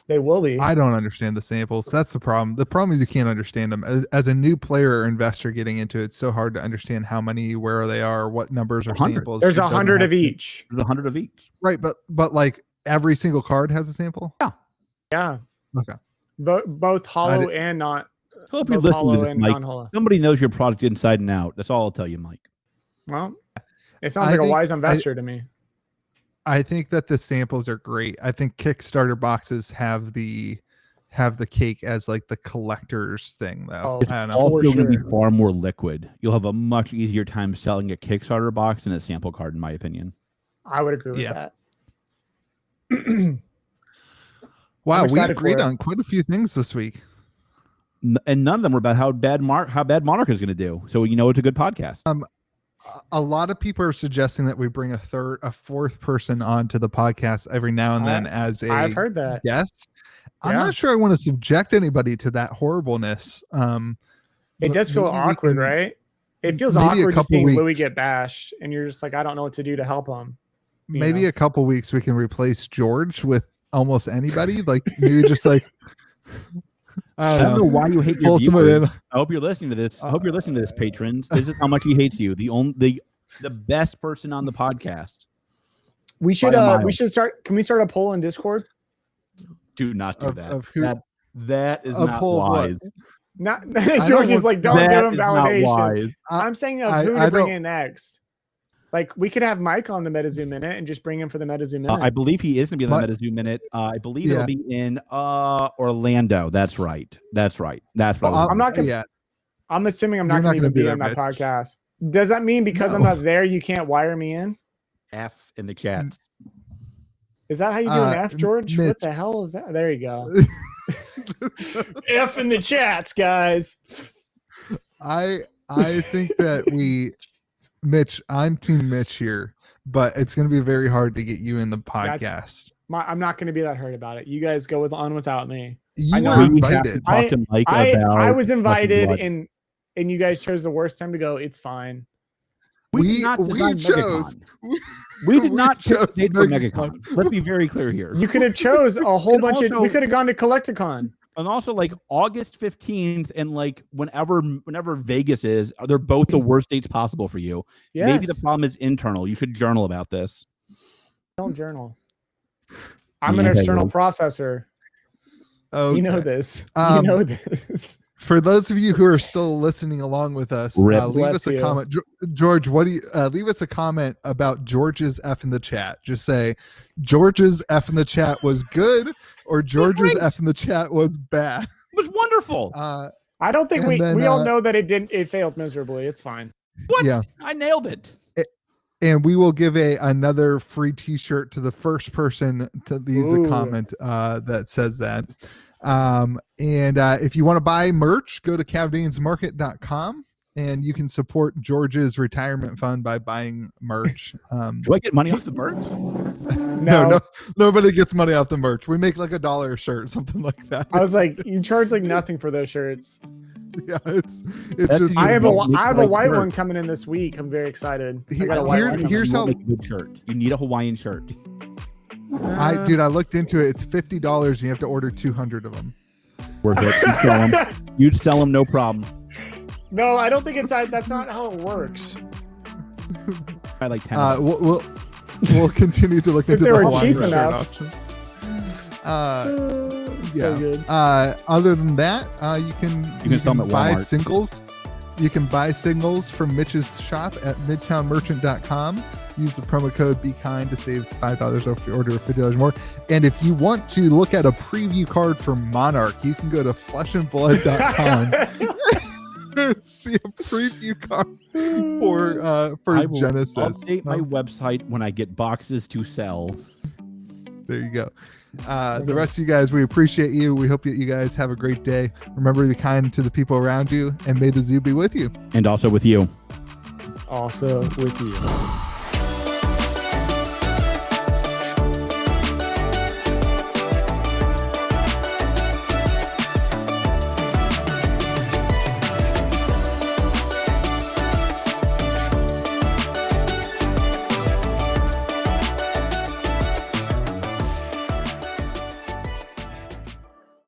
they will be. I don't understand the samples. That's the problem. The problem is you can't understand them. As a new player or investor getting into it, it's so hard to understand how many, where they are, what numbers are 100. samples. There's It doesn't 100 have of to- each. There's 100 of each. Right, but like every single card has a sample. Yeah. Okay. Both hollow and not. I hope you're Both listening to hollow this, and Mike. non-hollow. Somebody knows your product inside and out. That's all I'll tell you, Mike. Well, it sounds I like a think- wise investor to me. I think that the samples are great. I think Kickstarter boxes have the cake as like the collector's thing though. Oh, I don't know. For Also going to sure. be far more liquid. You'll have a much easier time selling a Kickstarter box than a sample card, in my opinion. I would agree with Yeah. that. Wow, I'm we excited agreed for it. on quite a few things this week. And none of them were about how bad Monarch is going to do. So you know it's a good podcast. A lot of people are suggesting that we bring a fourth person onto the podcast every now and then as a I've heard that. guest. I'm Yeah. not sure I want to subject anybody to that horribleness. It does feel maybe we awkward, can- right? It feels maybe a awkward couple just seeing Louie weeks. get bashed, and you're just like, I don't know what to do to help him. You Maybe know? a couple weeks we can replace George with almost anybody. Like maybe just like I I don't know why you hate your pull someone viewers. in. I hope you're listening to this. I hope you're listening to this, patrons. This is how much he hates you. The best person on the podcast. We should By a mile. we should start. Can we start a poll in Discord? Do not do Of- that. of who- that is a not poll of what? wise. Not don't George is want- like, don't That give him is not validation. wise. I'm saying of I- who I to bring don't- in next. Like we could have Mike on the MetaZoo Minute and just bring him for the MetaZoo Minute. I believe he is going to be in the What? MetaZoo Minute. I believe Yeah. it'll be in Orlando. That's right. That's right. That's what I was I'm not gonna- Yeah, I'm assuming I'm You're not going to not even gonna be be there, on that Mitch. podcast. Does that mean because I'm No. not there, you can't wire me in? F in the chats. Is that how you do an F, George? Mitch. What the hell is that? There you go. F in the chats, guys. I think that Mitch, I'm team Mitch here, but it's going to be very hard to get you in the podcast. I'm not going to be that hurt about it. You guys go on without me. You I know. were We have to invited. talk to Mike I about was Flesh and invited Blood. and you guys chose the worst time to go. It's fine. We We- did not we design chose- MegaCon. We did we not pick a chose date for MegaCon. MegaCon. Let's be very clear here. You could have chose a whole And bunch of. also- We could have gone to Collecticon. And also, like August 15th and like whenever Vegas is, they're both the worst dates possible for you. Yes. Maybe the problem is internal. You should journal about this. Don't journal. I'm Yeah, an okay, external well. processor. Okay. You know this. You Um, know this. For those of you who are still listening along with us, Rip. leave Bless us a you. comment. George, what do you leave us a comment about George's F in the chat? Just say George's F in the chat was good or George's great. F in the chat was bad. It was wonderful. I don't think and then, we all know that it failed miserably. It's fine. What? Yeah. I nailed it. And we will give another free T-shirt to the first person to leave a Ooh. comment that says that. And if you want to buy merch, go to cavdainsmarket.com. and you can support George's retirement fund by buying merch. Do I get money off the merch? No, nobody gets money off the merch. We make like $1 a shirt, something like that. I was like, you charge like nothing for those shirts. Yeah, it's That's just. I have a like white shirt. one coming in this week. I'm very excited. I Here- got a white here- one. here's how- Make a good shirt. You need a Hawaiian shirt. Dude, I looked into it. It's $50, and you have to order 200 of them. Worth it. You sell them. You'd sell them, no problem. No, I don't think it's that. That's not how it works. I like 10. We'll continue to look If into they the were Hawaiian cheap shirt enough. option. So good. Other than that, you can sell 'em at buy Walmart. singles. You can buy singles from Mitch's shop at midtownmerchant.com. Use the promo code BeKind to save $5 off your order of $50 more. And if you want to look at a preview card for Monarch, you can go to fleshandblood.com and see a preview card for I will Genesis. update my website when I get boxes to sell. There you go. The rest of you guys, we appreciate you. We hope that you guys have a great day. Remember to be kind to the people around you, and may the zoo be with you. And also with you. Also with you.